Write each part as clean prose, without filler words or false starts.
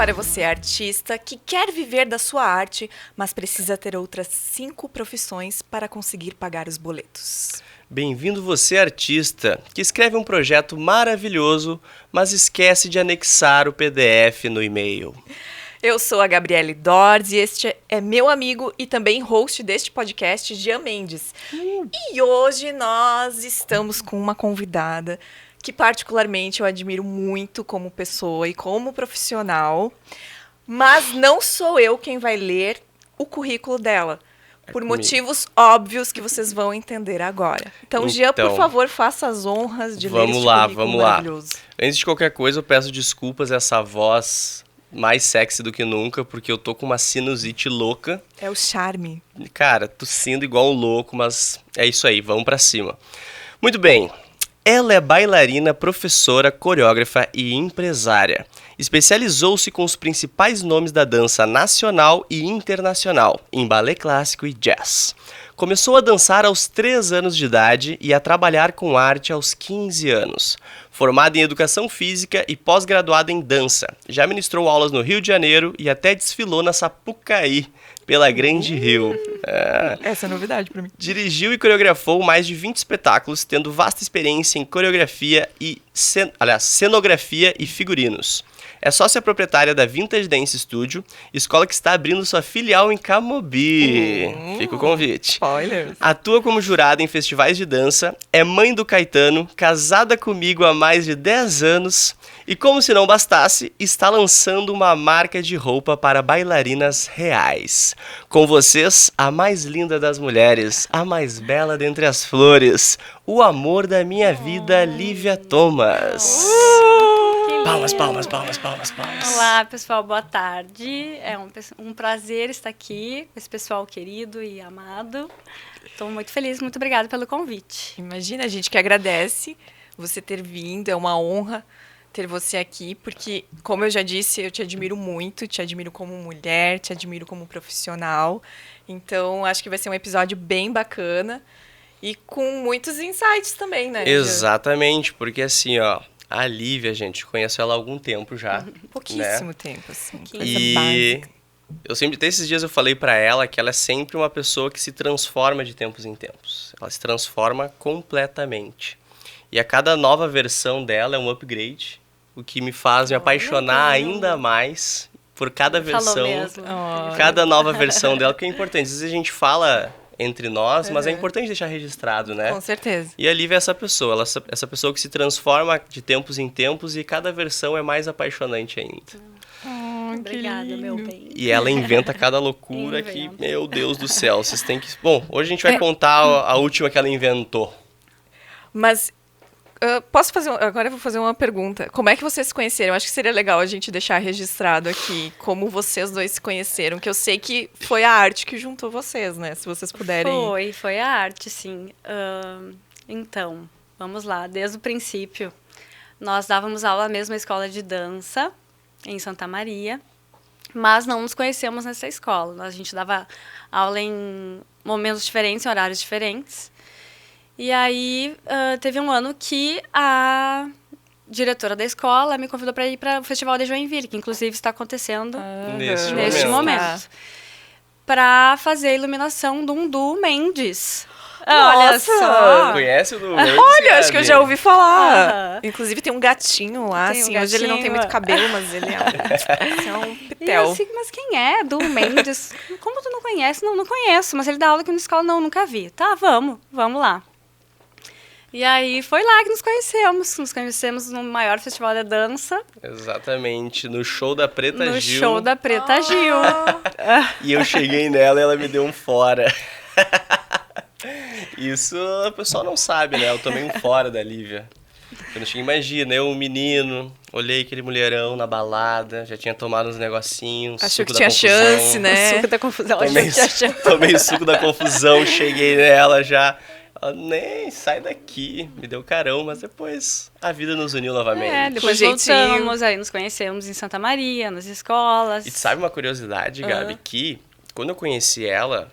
para você, artista, que quer viver da sua arte, mas precisa ter outras 5 profissões para conseguir pagar os boletos. Bem-vindo você, artista, que escreve um projeto maravilhoso, mas esquece de anexar o PDF no e-mail. Eu sou a Gabriele Dors e este é meu amigo e também host deste podcast, Jean Mendes. E hoje nós estamos com uma convidada que particularmente eu admiro muito como pessoa e como profissional, mas não sou eu quem vai ler o currículo dela, por motivos óbvios que vocês vão entender agora. Então, Jean, por favor, faça as honras de ler este currículo maravilhoso. Antes de qualquer coisa, eu peço desculpas a essa voz mais sexy do que nunca, porque eu tô com uma sinusite louca. É o charme. Cara, tossindo igual um louco, mas é isso aí, vamos pra cima. Muito bem. Ela é bailarina, professora, coreógrafa e empresária. Especializou-se com os principais nomes da dança nacional e internacional, em balé clássico e jazz. Começou a dançar aos 3 anos de idade e a trabalhar com arte aos 15 anos. Formada em Educação Física e pós-graduada em Dança. Já ministrou aulas no Rio de Janeiro e até desfilou na Sapucaí, pela Grande Rio. Essa é novidade pra mim. Dirigiu e coreografou mais de 20 espetáculos, tendo vasta experiência em coreografia e cenografia e figurinos. É sócia proprietária da Vintage Dance Studio, escola que está abrindo sua filial em Camobi. Fica o convite. Spoilers. Atua como jurada em festivais de dança, é mãe do Caetano, casada comigo há mais de 10 anos e, como se não bastasse, está lançando uma marca de roupa para bailarinas reais. Com vocês, a mais linda das mulheres, a mais bela dentre as flores, o amor da minha vida, Lívia Thomas. Palmas, palmas, palmas, palmas, palmas. Olá, pessoal, boa tarde. É um prazer estar aqui com esse pessoal querido e amado. Estou muito feliz, muito obrigada pelo convite. Imagina, a gente que agradece você ter vindo, é uma honra ter você aqui, porque, como eu já disse, eu te admiro muito, te admiro como mulher, te admiro como profissional. Então, acho que vai ser um episódio bem bacana e com muitos insights também, né? Exatamente, porque assim, ó, a Lívia, gente, conheço ela há algum tempo já. Pouquíssimo tempo, assim. E básica. eu sempre, até esses dias eu falei pra ela que ela é sempre uma pessoa que se transforma de tempos em tempos. Ela se transforma completamente. E a cada nova versão dela é um upgrade, o que me faz me apaixonar ainda mais por cada versão. Falou mesmo. Cada nova versão dela, porque é importante. Às vezes a gente fala entre nós, mas é importante deixar registrado, né? Com certeza. E a Lívia é essa pessoa, essa pessoa que se transforma de tempos em tempos e cada versão é mais apaixonante ainda. Obrigada, meu bem. E ela inventa cada loucura que, meu Deus do céu, vocês têm que... Bom, hoje a gente vai contar a última que ela inventou. Mas posso fazer... Agora eu vou fazer uma pergunta. Como é que vocês se conheceram? Acho que seria legal a gente deixar registrado aqui como vocês dois se conheceram, que eu sei que foi a arte que juntou vocês, né? Se vocês puderem... Foi a arte, sim. Então, vamos lá. Desde o princípio, nós dávamos aula na mesma escola de dança, em Santa Maria, mas não nos conhecemos nessa escola. A gente dava aula em momentos diferentes, em horários diferentes. E aí, teve um ano que a diretora da escola me convidou para ir para o Festival de Joinville, que inclusive está acontecendo neste momento. Para fazer a iluminação do Undu Mendes. Olha só! Conhece o do Mendes? Olha, acho que eu já ouvi falar. Inclusive tem um gatinho lá, assim. Hoje ele não tem muito cabelo, mas ele é um pitel. E eu assim, mas quem é? Do Mendes? Como tu não conhece? Não conheço, mas ele dá aula aqui na escola. Não, nunca vi. Tá, vamos lá. E aí foi lá que nos conhecemos no maior festival de dança. Exatamente, no show da Preta Gil. No show da Preta Gil. E eu cheguei nela e ela me deu um fora. Isso o pessoal não sabe, né? Eu tomei um fora da Lívia. Eu não cheguei, imagina, eu, um menino, olhei aquele mulherão na balada, já tinha tomado uns negocinhos. Achou que tinha chance, né? O suco da confusão. Tomei o suco da confusão, cheguei nela já. Ela, nem, sai daqui. Me deu carão, mas depois a vida nos uniu novamente. Depois voltamos, aí nos conhecemos em Santa Maria, nas escolas. E tu sabe uma curiosidade, Gabi, que quando eu conheci ela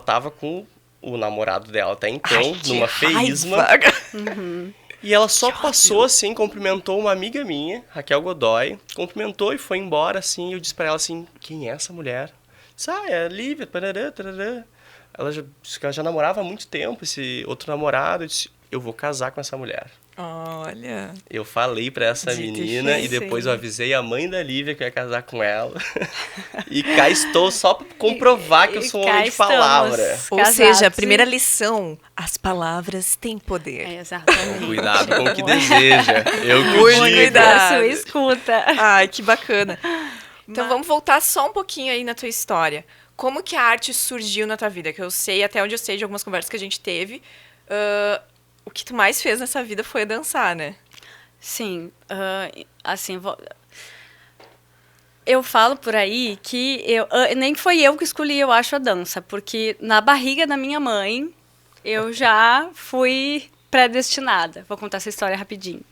tava com o namorado dela até então, numa feísma. E ela só passou, assim, cumprimentou uma amiga minha, Raquel Godoy, cumprimentou e foi embora, assim, e eu disse pra ela, assim, quem é essa mulher? Disse, é a Lívia, parará, tarará. Ela disse que ela já namorava há muito tempo, esse outro namorado, eu disse, eu vou casar com essa mulher. Olha. Eu falei pra essa menina e depois eu avisei a mãe da Lívia que eu ia casar com ela. E cá estou só pra comprovar que eu sou um homem de palavra. Ou seja, a primeira lição, as palavras têm poder. Exatamente. Cuidado com o que deseja. Eu que Muito digo. cuidado. Sua escuta. Ai, que bacana. Então vamos voltar só um pouquinho aí na tua história. Como que a arte surgiu na tua vida? Que eu sei, até onde eu sei de algumas conversas que a gente teve, o que tu mais fez nessa vida foi dançar, né? Sim, assim, eu falo por aí que nem foi eu que escolhi, eu acho, a dança, porque na barriga da minha mãe eu já fui predestinada. Vou contar essa história rapidinho.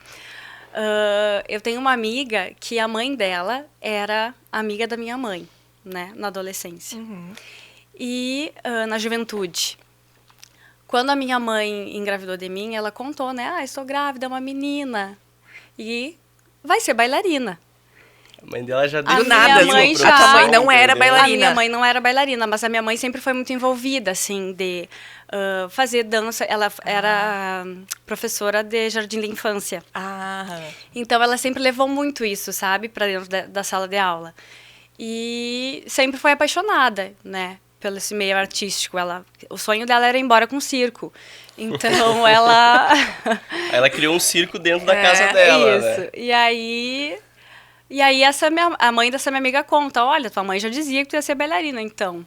Eu tenho uma amiga que a mãe dela era amiga da minha mãe, né, na adolescência. E na juventude. Quando a minha mãe engravidou de mim, ela contou, né? Estou grávida, é uma menina. E vai ser bailarina. A mãe dela já Do deu nada, minha mãe já- a tua mãe não era entendeu? bailarina. A minha mãe não era bailarina, mas a minha mãe sempre foi muito envolvida, assim, de fazer dança. Ela era professora de jardim de infância. Então, ela sempre levou muito isso, sabe? Para dentro da sala de aula. E sempre foi apaixonada, né? Pelo esse meio artístico. O sonho dela era ir embora com circo. Então, ela... Ela criou um circo dentro da casa dela, isso. né? E aí a mãe dessa minha amiga conta, olha, tua mãe já dizia que tu ia ser bailarina, então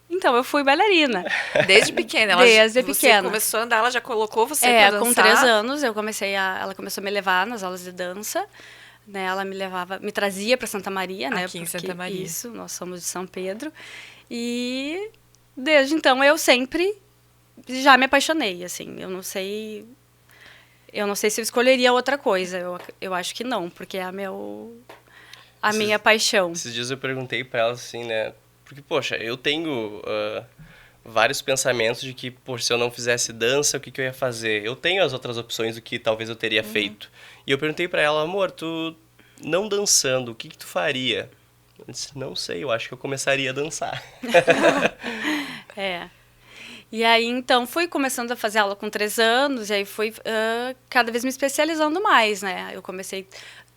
eu fui bailarina. Desde pequena? Desde Você pequena. começou a andar, ela já colocou você pra dançar? Com 3 anos, ela começou a me levar nas aulas de dança. Né, ela me trazia para Santa Maria, né? Aqui em Santa Maria. Isso, nós somos de São Pedro. E desde então eu sempre já me apaixonei, assim. Eu não sei se eu escolheria outra coisa. Eu acho que não, porque é a minha paixão. Esses dias eu perguntei pra ela assim, né? Porque, poxa, eu tenho vários pensamentos de que, poxa, se eu não fizesse dança, o que eu ia fazer? Eu tenho as outras opções do que talvez eu teria feito. E eu perguntei pra ela, amor, tu não dançando, o que tu faria? Eu disse, não sei, eu acho que eu começaria a dançar. E aí, então, fui começando a fazer aula com 3 anos, e aí fui cada vez me especializando mais, né? Eu comecei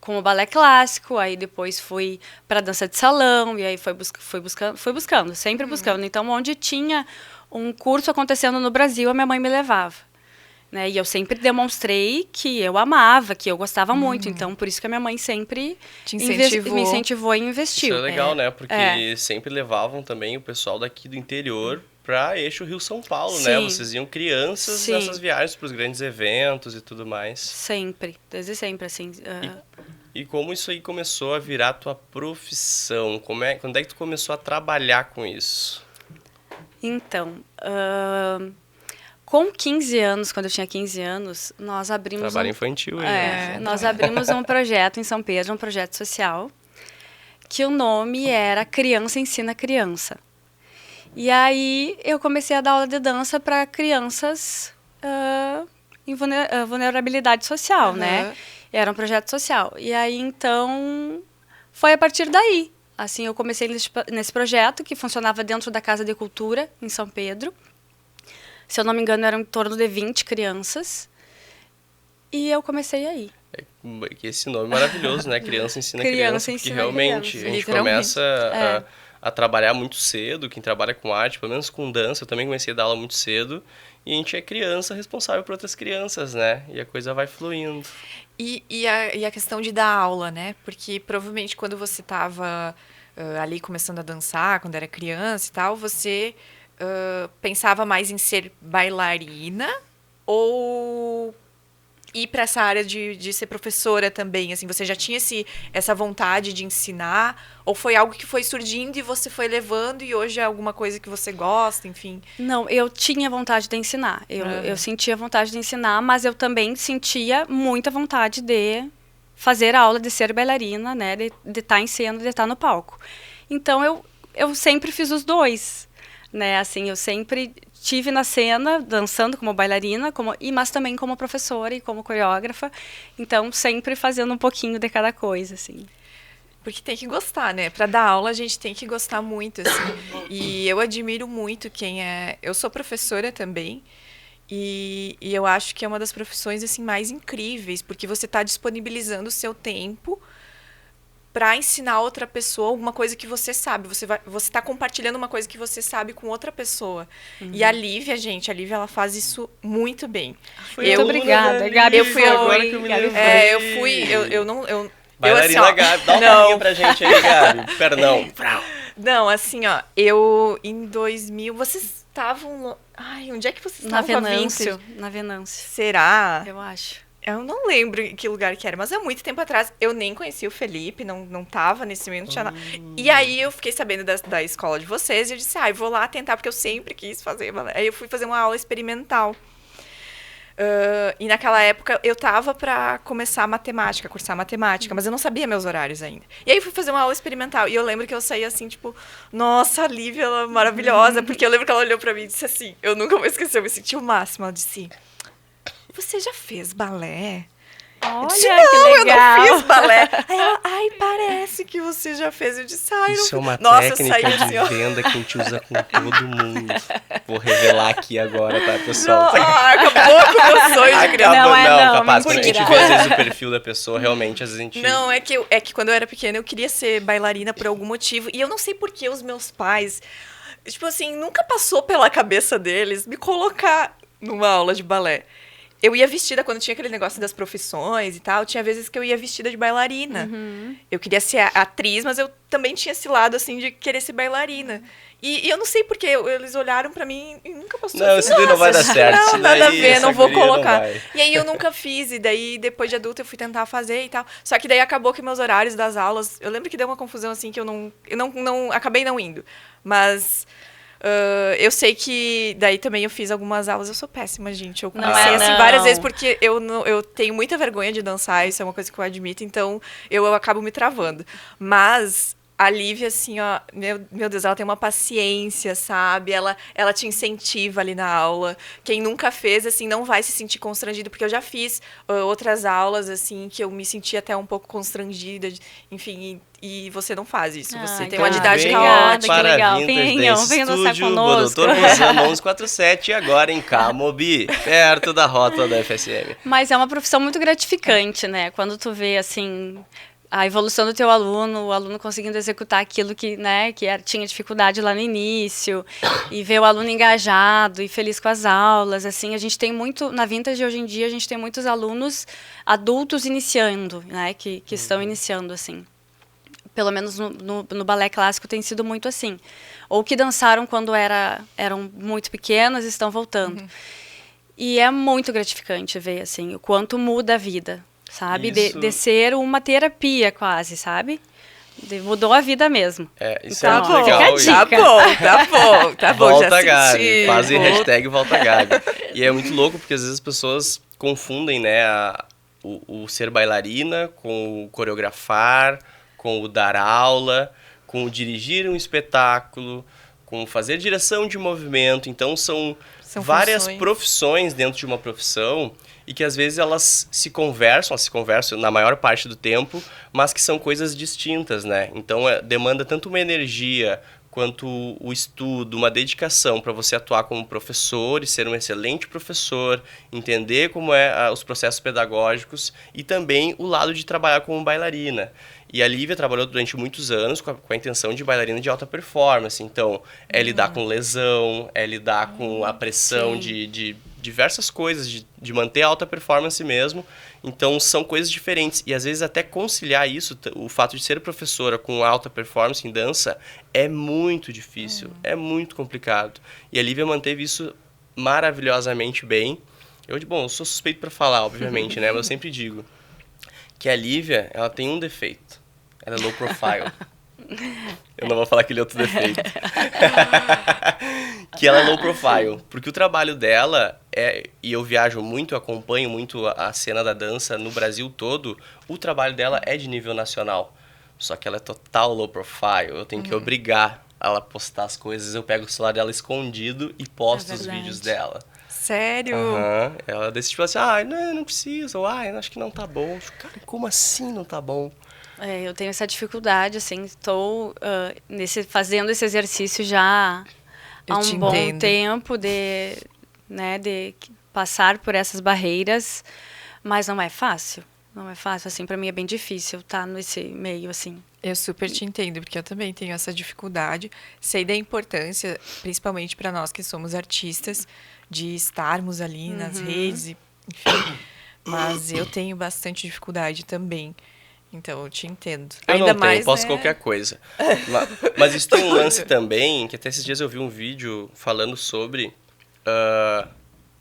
com o balé clássico, aí depois fui para dança de salão, e aí fui buscando, sempre buscando. Então, onde tinha um curso acontecendo no Brasil, a minha mãe me levava. Né? E eu sempre demonstrei que eu amava, que eu gostava muito. Então, por isso que a minha mãe sempre me incentivou a investir. Isso é legal, né? Porque sempre levavam também o pessoal daqui do interior para eixo Rio-São Paulo, né? Vocês iam crianças nessas viagens para os grandes eventos e tudo mais. Sempre, desde sempre, assim. E como isso aí começou a virar tua profissão? Quando é que tu começou a trabalhar com isso? Então, com 15 anos, quando eu tinha 15 anos, nós abrimos... Trabalho infantil aí. Nós abrimos um projeto em São Pedro, um projeto social, que o nome era Criança Ensina Criança. E aí eu comecei a dar aula de dança para crianças em vulnerabilidade social, né? Era um projeto social. E aí, então, foi a partir daí. Assim, eu comecei nesse projeto, que funcionava dentro da Casa de Cultura, em São Pedro. Se eu não me engano, eram em torno de 20 crianças. E eu comecei aí. Esse nome é maravilhoso, né? Criança Ensina Criança. Porque realmente a gente começa a trabalhar muito cedo. Quem trabalha com arte, pelo menos com dança, eu também comecei a dar aula muito cedo. E a gente é criança responsável por outras crianças, né? E a coisa vai fluindo. E a questão de dar aula, né? Porque provavelmente quando você estava ali começando a dançar, quando era criança e tal, você pensava mais em ser bailarina ou ir para essa área de ser professora também? Assim, você já tinha essa vontade de ensinar? Ou foi algo que foi surgindo e você foi levando e hoje é alguma coisa que você gosta, enfim? Não, eu tinha vontade de ensinar. Eu sentia vontade de ensinar, mas eu também sentia muita vontade de fazer a aula, de ser bailarina, né? De estar em cena, de estar no palco. Então, eu sempre fiz os dois. né? Assim, eu sempre tive na cena, dançando como bailarina, mas também como professora e como coreógrafa. Então, sempre fazendo um pouquinho de cada coisa, assim. Porque tem que gostar, né? Pra dar aula, a gente tem que gostar muito, assim. E eu admiro muito quem é... Eu sou professora também. E eu acho que é uma das profissões, assim, mais incríveis. Porque você está disponibilizando o seu tempo para ensinar outra pessoa alguma coisa que você sabe. Você está compartilhando uma coisa que você sabe com outra pessoa. E a Lívia, gente, ela faz isso muito bem. Muito obrigada, Gabi. Eu fui agora que eu me lembrei. Eu não... Bailarina assim, Gabi, dá um pouquinho pra gente aí, Gabi. Perdão. Não, assim, ó, eu em 2000, vocês estavam... Ai, onde é que vocês estavam com a Vintage? Na Venâncio. Será? Eu acho. Eu não lembro em que lugar que era, mas é muito tempo atrás. Eu nem conhecia o Felipe, não tava nesse meio, não tinha nada. E aí eu fiquei sabendo da escola de vocês e eu disse, eu vou lá tentar, porque eu sempre quis fazer. Aí eu fui fazer uma aula experimental. E naquela época eu tava pra começar matemática, cursar matemática, mas eu não sabia meus horários ainda. E aí eu fui fazer uma aula experimental. E eu lembro que eu saí assim, tipo, nossa, a Lívia, ela é maravilhosa. Porque eu lembro que ela olhou pra mim e disse assim, eu nunca vou esquecer, eu me senti o máximo. Ela disse, você já fez balé? Olha, eu disse, que legal. eu não fiz balé. Aí ela, parece que você já fez. Eu disse, Isso não... é uma Nossa, técnica eu saí assim, ó. de venda que a gente usa com todo mundo. Vou revelar aqui agora, tá, pessoal? Acabou com o meu sonho de criança. Não, capaz, quando a gente mentira. vê, às vezes, o perfil da pessoa, realmente, às vezes a gente... Não, é que quando eu era pequena, eu queria ser bailarina por algum motivo. E eu não sei por que os meus pais... Tipo assim, nunca passou pela cabeça deles me colocar numa aula de balé. Eu ia vestida, quando tinha aquele negócio das profissões e tal, tinha vezes que eu ia vestida de bailarina. Eu queria ser atriz, mas eu também tinha esse lado, assim, de querer ser bailarina. E eu não sei porque eles olharam pra mim e nunca passou Não, assim, isso daí não vai dar certo. Não, Isso nada a daí, ver, essa não vou guria não colocar. vai. E aí eu nunca fiz, e daí depois de adulta eu fui tentar fazer e tal. Só que daí acabou que meus horários das aulas, eu lembro que deu uma confusão, assim, que eu não acabei não indo. Mas... eu sei que daí também eu fiz algumas aulas. Eu sou péssima, gente. Eu comecei assim várias vezes porque eu tenho muita vergonha de dançar. Isso é uma coisa que eu admito. Então eu acabo me travando. Mas a Lívia, assim, ó, meu Deus, ela tem uma paciência, sabe? Ela te incentiva ali na aula. Quem nunca fez, assim, não vai se sentir constrangido, porque eu já fiz outras aulas, assim, que eu me senti até um pouco constrangida, enfim, e você não faz isso. Você tem uma didática ótima. Que legal. Venham dançar conosco. Doutor Rosana 1147 e agora em Camobi, perto da rota da FSM. Mas é uma profissão muito gratificante, né? Quando tu vê, assim... a evolução do teu aluno, o aluno conseguindo executar aquilo que, né, tinha dificuldade lá no início, e ver o aluno engajado e feliz com as aulas, assim, a gente tem muito, na Vintage hoje em dia, a gente tem muitos alunos adultos iniciando, né, que estão iniciando, assim. Pelo menos no balé clássico tem sido muito assim. Ou que dançaram quando eram muito pequenos e estão voltando. E é muito gratificante ver, assim, o quanto muda a vida. Sabe? De ser uma terapia quase, sabe? Mudou a vida mesmo. Isso então, é muito legal. Tá bom. Volta já Gabi, senti. fazem hashtag Volta Gabi. E é muito louco porque às vezes as pessoas confundem, né, o ser bailarina com o coreografar, com o dar aula, com o dirigir um espetáculo, com fazer direção de movimento. Então são várias profissões dentro de uma profissão e que às vezes elas se conversam na maior parte do tempo, mas que são coisas distintas, né? Então demanda tanto uma energia quanto o estudo, uma dedicação para você atuar como professor e ser um excelente professor, entender como os processos pedagógicos e também o lado de trabalhar como bailarina. E a Lívia trabalhou durante muitos anos com a intenção de bailarina de alta performance. Então, é lidar com lesão, é lidar com a pressão de diversas coisas, de manter a alta performance mesmo. Então, são coisas diferentes. E, às vezes, até conciliar isso, o fato de ser professora com alta performance em dança, é muito difícil, é muito complicado. E a Lívia manteve isso maravilhosamente bem. Eu sou suspeito para falar, obviamente, né? Mas eu sempre digo que a Lívia, ela tem um defeito. Ela é low profile. Eu não vou falar aquele outro defeito. Que ela é low profile. Porque o trabalho dela e eu viajo muito, acompanho muito a cena da dança no Brasil todo, o trabalho dela é de nível nacional. Só que ela é total low profile. Eu tenho que obrigar ela postar as coisas, eu pego o celular dela escondido e posto os verdade. vídeos dela. Sério? Aham. Ela desse tipo assim, não precisa, ou acho que não tá bom. Eu fico, cara, como assim não tá bom? Eu tenho essa dificuldade, assim, estou fazendo esse exercício já Eu há te um bom entendo. tempo de passar por essas barreiras, mas não é fácil. Não é fácil, assim, para mim é bem difícil estar nesse meio, assim. Eu super te entendo, porque eu também tenho essa dificuldade. Sei da importância, principalmente para nós que somos artistas, de estarmos ali nas redes, enfim. Mas eu tenho bastante dificuldade também. Então, eu te entendo. Eu Ainda não tenho, mais, posso né? qualquer coisa. Mas isso tem um lance também, que até esses dias eu vi um vídeo falando sobre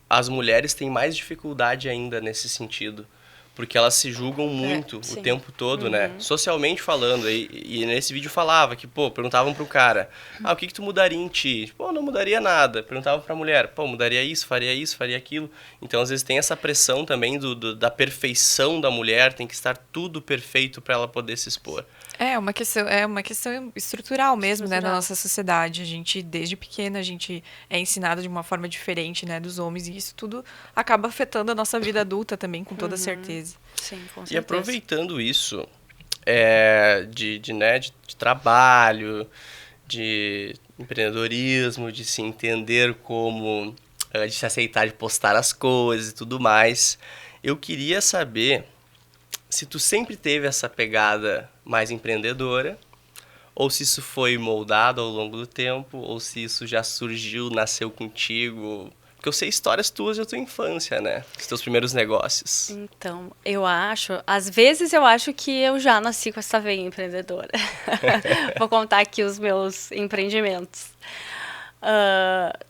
as mulheres têm mais dificuldade ainda nesse sentido. Porque elas se julgam muito o sim. tempo todo, né? Socialmente falando. E nesse vídeo falava que, perguntavam pro cara, o que tu mudaria em ti? Pô, não mudaria nada. Perguntavam pra mulher, mudaria isso, faria aquilo. Então, às vezes, tem essa pressão também da perfeição da mulher, tem que estar tudo perfeito pra ela poder se expor. É uma questão estrutural mesmo, né, da Estrutural. nossa sociedade. A gente, desde pequena, a gente é ensinado de uma forma diferente, né, dos homens, e isso tudo acaba afetando a nossa vida adulta também, com toda certeza. Sim, com certeza. E aproveitando isso, de trabalho, de empreendedorismo, de se entender como, de se aceitar, de postar as coisas e tudo mais, eu queria saber se tu sempre teve essa pegada mais empreendedora, ou se isso foi moldado ao longo do tempo, ou se isso já surgiu, nasceu contigo. Porque eu sei histórias tuas da tua infância, né? Dos teus primeiros negócios. Então, às vezes eu acho que eu já nasci com essa veia empreendedora. Vou contar aqui os meus empreendimentos.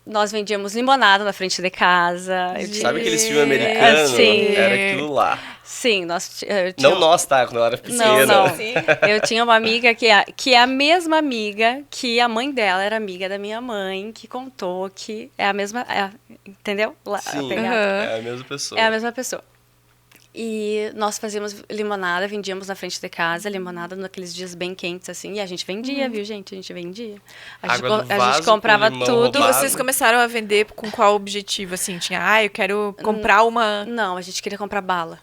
Nós vendíamos limonada na frente de casa. Sabe aqueles filmes americanos? Sim. Era aquilo lá. Sim, Não nós, tá? Quando eu era pequena. Não. Eu tinha uma amiga que é a mesma amiga que a mãe dela era amiga da minha mãe, que contou que é a mesma... entendeu? Sim, pegada. é a mesma pessoa. É a mesma pessoa. E nós fazíamos limonada, vendíamos na frente de casa, limonada naqueles dias bem quentes, assim. E a gente vendia, viu, gente? A gente vendia. A Água do gente vaso comprava com limão tudo. E roubado. vocês começaram a vender com qual objetivo, assim? Tinha, eu quero comprar uma... Não, a gente queria comprar bala.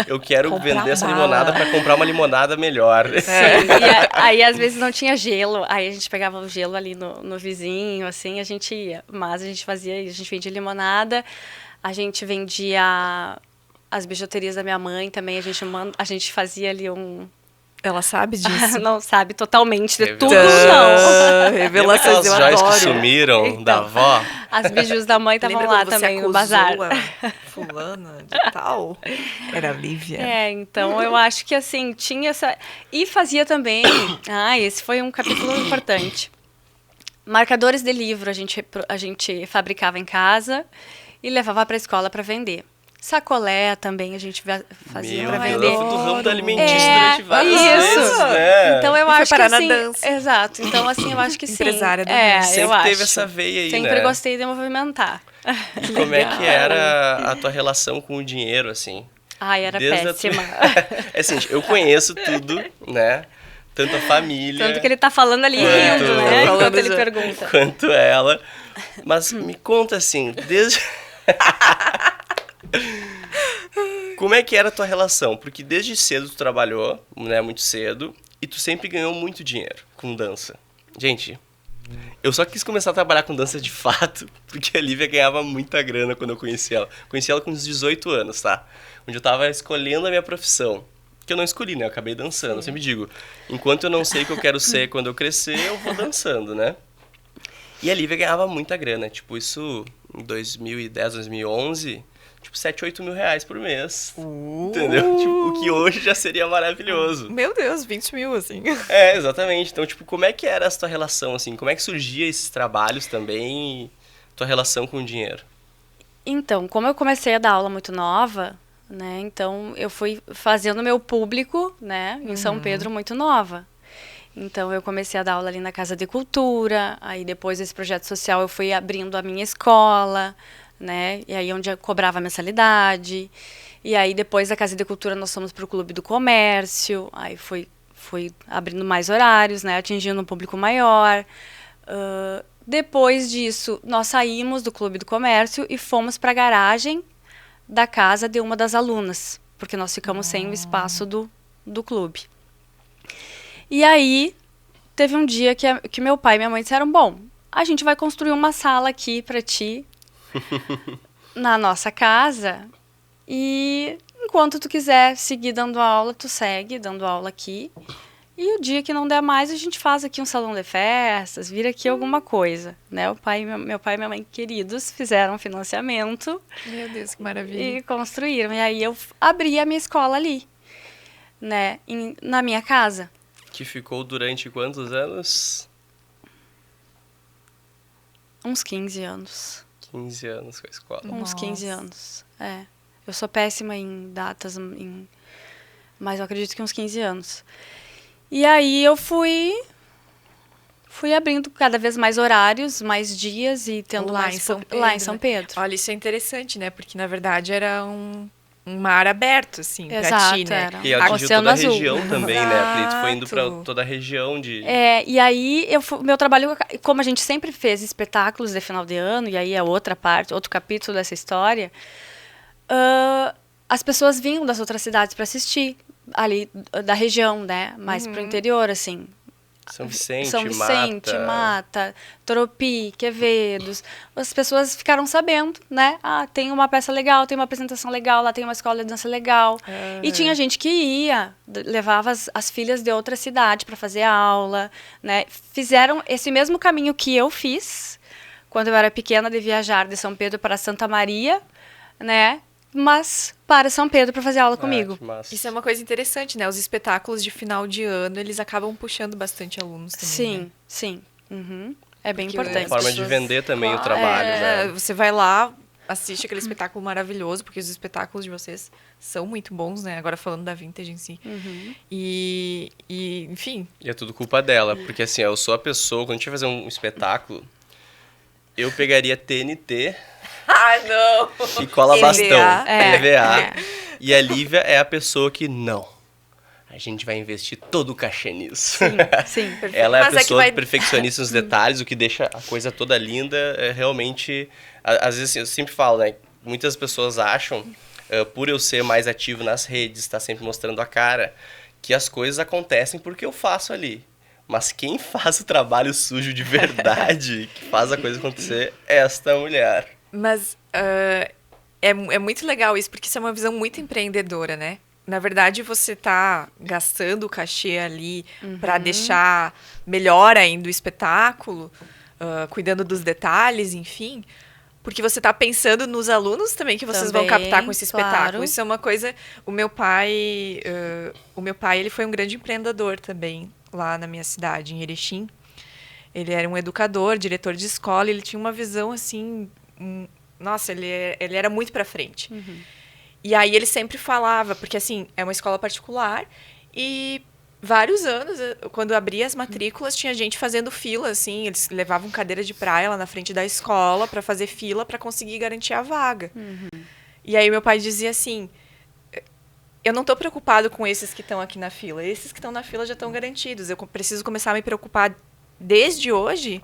Eu quero Comprar vender essa bala. limonada pra comprar uma limonada melhor. Sim, e aí às vezes não tinha gelo, aí a gente pegava o gelo ali no vizinho, assim, a gente ia. Mas a gente vendia limonada, a gente vendia as bijuterias da minha mãe também, a gente fazia ali Ela sabe disso? não sabe totalmente de tudo, Revelações. não. Lembra Revelações, eu aquelas joias que adoro. sumiram da avó? As bijus da mãe estavam Lembra lá quando você também no acusou bazar. a fulana de tal? Era a Lívia. Então eu acho que assim, tinha essa... E fazia também... esse foi um capítulo importante. Marcadores de livro a gente fabricava em casa e levava para a escola para vender. Sacolé também a gente fazia para Deus, vender. eu fui do ramo da alimentícia durante várias isso. vezes, né? Então eu E foi acho que parar na assim, dança. exato. Então assim, eu acho que sim. Empresária da dança. Sempre eu teve acho. essa veia aí, Sempre né? gostei de movimentar. Como é que era a tua relação com o dinheiro, assim? Era Desde a péssima. É assim, eu conheço tudo, né? Tanto a família... Tanto que ele tá falando ali Quanto- rindo, né? Falando Enquanto ele já. pergunta. quanto ela. Mas me conta assim, desde... Como é que era a tua relação? Porque desde cedo tu trabalhou, né, muito cedo, e tu sempre ganhou muito dinheiro com dança. Gente, eu só quis começar a trabalhar com dança de fato, porque a Lívia ganhava muita grana quando eu conheci ela. Conheci ela com uns 18 anos, tá? Onde eu tava escolhendo a minha profissão. Que eu não escolhi, né? Eu acabei dançando. Eu sempre digo, enquanto eu não sei o que eu quero ser quando eu crescer, eu vou dançando, né? E a Lívia ganhava muita grana. Tipo, isso em 2010, 2011... Tipo, 7, 8 mil reais por mês. Entendeu? Tipo, o que hoje já seria maravilhoso. Meu Deus, 20 mil, assim. Exatamente. Então, tipo, como é que era a tua relação, assim? Como é que surgia esses trabalhos também e tua relação com o dinheiro? Então, como eu comecei a dar aula muito nova, né? Então, eu fui fazendo meu público, né? Em São Pedro, muito nova. Então, eu comecei a dar aula ali na Casa de Cultura. Aí, depois desse projeto social, eu fui abrindo a minha escola, né? E aí onde eu cobrava a mensalidade. E aí depois da Casa de Cultura nós fomos para o Clube do Comércio. Aí fui fui abrindo mais horários, né, atingindo um público maior. Depois disso, nós saímos do Clube do Comércio e fomos para a garagem da casa de uma das alunas, porque nós ficamos sem o espaço do clube. E aí, teve um dia que meu pai e minha mãe disseram, bom, a gente vai construir uma sala aqui para ti, na nossa casa, e enquanto tu quiser seguir dando aula, tu segue dando aula aqui. E o dia que não der mais, a gente faz aqui um salão de festas, vira aqui alguma coisa, né? Meu pai e minha mãe queridos fizeram um financiamento. Meu Deus, que maravilha. E construíram. E aí eu abri a minha escola ali, né? Na minha casa. Que ficou durante quantos anos? Uns 15 anos. 15 anos com a escola. Uns 15 anos, Eu sou péssima em datas, mas eu acredito que uns 15 anos. E aí eu fui abrindo cada vez mais horários, mais dias e tendo lá mais em São Pedro, lá em São Pedro. Olha, isso é interessante, né? Porque, na verdade, era um mar aberto, assim, pra Exato, ti, né? era. E atingiu Oceano toda a Azul. região também, né? A Plito foi indo pra Exato. toda a região de... E aí, meu trabalho, como a gente sempre fez espetáculos de final de ano, e aí é outra parte, outro capítulo dessa história, as pessoas vinham das outras cidades para assistir, ali da região, né? Mais pro interior, assim. São Vicente, Mata, Tropi, Quevedos. As pessoas ficaram sabendo, né? Ah, tem uma peça legal, tem uma apresentação legal, lá tem uma escola de dança legal. E tinha gente que ia, levava as filhas de outra cidade para fazer aula, né? Fizeram esse mesmo caminho que eu fiz quando eu era pequena, de viajar de São Pedro para Santa Maria, né? Mas para São Pedro para fazer aula comigo. Que massa. Isso é uma coisa interessante, né? Os espetáculos de final de ano, eles acabam puxando bastante alunos também, Sim, né? sim. Uhum. É bem Porque É uma importante. forma de vender também o trabalho, né? Você vai lá, assiste aquele espetáculo maravilhoso, porque os espetáculos de vocês são muito bons, né? Agora falando da Vintage em si. E, enfim... E é tudo culpa dela, porque assim, eu sou a pessoa, quando a gente vai fazer um espetáculo, eu pegaria TNT... não! E cola EVA. bastão. EVA. É. E a Lívia é a pessoa que não. A gente vai investir todo o cachê nisso. Sim. Ela é a Mas é que pessoa vai- perfeccionista nos detalhes, o que deixa a coisa toda linda. É realmente... Às vezes eu sempre falo, né? Muitas pessoas acham, por eu ser mais ativo nas redes, estar sempre mostrando a cara, que as coisas acontecem porque eu faço ali. Mas quem faz o trabalho sujo de verdade, que faz a coisa acontecer, é esta mulher. Mas é muito legal isso, porque isso é uma visão muito empreendedora, né? Na verdade, você tá gastando o cachê ali para deixar melhor ainda o espetáculo, cuidando dos detalhes, enfim. Porque você tá pensando nos alunos também que vocês vão Também, captar com esse espetáculo. claro. Isso é uma coisa... O meu pai, ele foi um grande empreendedor também, lá na minha cidade, em Erechim. Ele era um educador, diretor de escola, ele tinha uma visão, assim... Nossa, ele era muito pra frente. E aí ele sempre falava, porque assim, é uma escola particular, e vários anos, quando abria as matrículas, tinha gente fazendo fila, assim, eles levavam cadeira de praia lá na frente da escola para fazer fila para conseguir garantir a vaga. E aí meu pai dizia assim, eu não tô preocupado com esses que estão aqui na fila, esses que estão na fila já estão garantidos, eu preciso começar a me preocupar desde hoje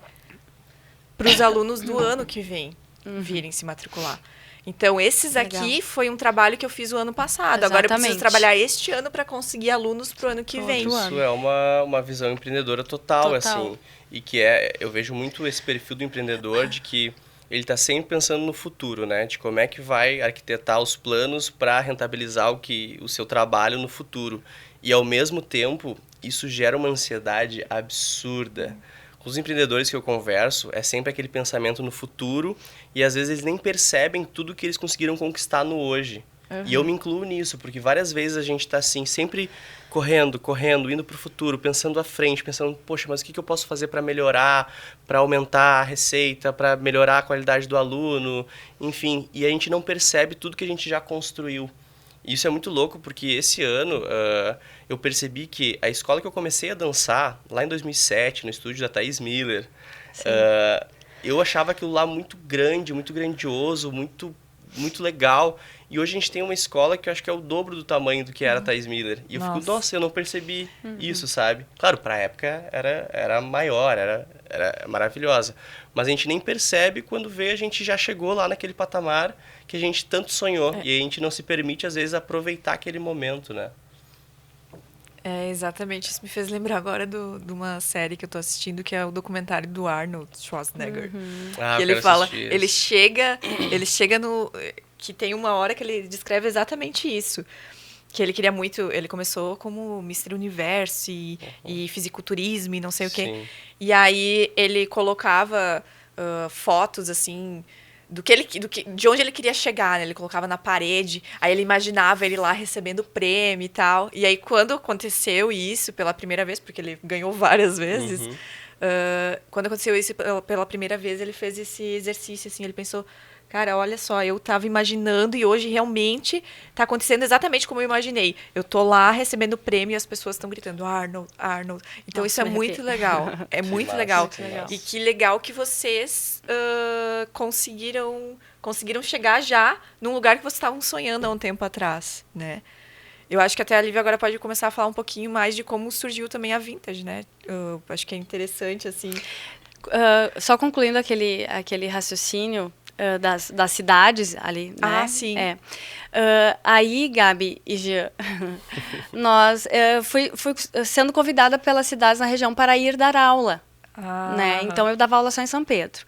para os alunos do ano que vem virem se matricular. Então, esses Legal. aqui foi um trabalho que eu fiz o ano passado. Agora eu preciso Exatamente. trabalhar este ano para conseguir alunos pro ano que vem. Outro ano. Isso é uma visão empreendedora total, Total. assim. E que eu vejo muito esse perfil do empreendedor de que ele está sempre pensando no futuro, né? De como é que vai arquitetar os planos para rentabilizar o seu trabalho no futuro. E, ao mesmo tempo, isso gera uma ansiedade absurda. Com os empreendedores que eu converso, é sempre aquele pensamento no futuro e, às vezes, eles nem percebem tudo que eles conseguiram conquistar no hoje. E eu me incluo nisso, porque várias vezes a gente está assim, sempre correndo, indo para o futuro, pensando à frente, pensando, poxa, mas o que eu posso fazer para melhorar, para aumentar a receita, para melhorar a qualidade do aluno, enfim. E a gente não percebe tudo que a gente já construiu. E isso é muito louco, porque esse ano eu percebi que a escola que eu comecei a dançar, lá em 2007, no estúdio da Thaís Miller, eu achava aquilo lá muito grande, muito grandioso, muito muito legal. E hoje a gente tem uma escola que eu acho que é o dobro do tamanho do que era a Thais Miller. E eu fico, nossa, eu não percebi isso, sabe? Claro, pra época era maior, era maravilhosa. Mas a gente nem percebe quando vê a gente já chegou lá naquele patamar que a gente tanto sonhou. E a gente não se permite, às vezes, aproveitar aquele momento, né? Exatamente. Isso me fez lembrar agora de uma série que eu tô assistindo, que é o documentário do Arnold Schwarzenegger. Ah, Que eu ele quero fala, assistir ele esse. chega no... Que tem uma hora que ele descreve exatamente isso. Que ele queria muito... Ele começou como Mister Universo e fisiculturismo e não sei o quê. Sim. E aí ele colocava fotos, assim... de onde ele queria chegar, né? Ele colocava na parede, aí ele imaginava ele lá recebendo prêmio e tal. E aí, quando aconteceu isso pela primeira vez, porque ele ganhou várias vezes, quando aconteceu isso pela primeira vez, ele fez esse exercício, assim, ele pensou, cara, olha só, eu tava imaginando e hoje realmente tá acontecendo exatamente como eu imaginei. Eu tô lá recebendo prêmio e as pessoas estão gritando, Arnold, Arnold. Então, Nossa, isso é me muito arrepiei. legal. É muito massa, legal. que massa. E que legal que vocês conseguiram chegar já num lugar que vocês estavam sonhando há um tempo atrás, né? Eu acho que até a Lívia agora pode começar a falar um pouquinho mais de como surgiu também a Vintage, né? Eu acho que é interessante, assim. Só concluindo aquele raciocínio das cidades ali, né? Ah, sim. Aí, Gabi e Jean, fui sendo convidada pelas cidades na região para ir dar aula, né? Então, eu dava aula só em São Pedro.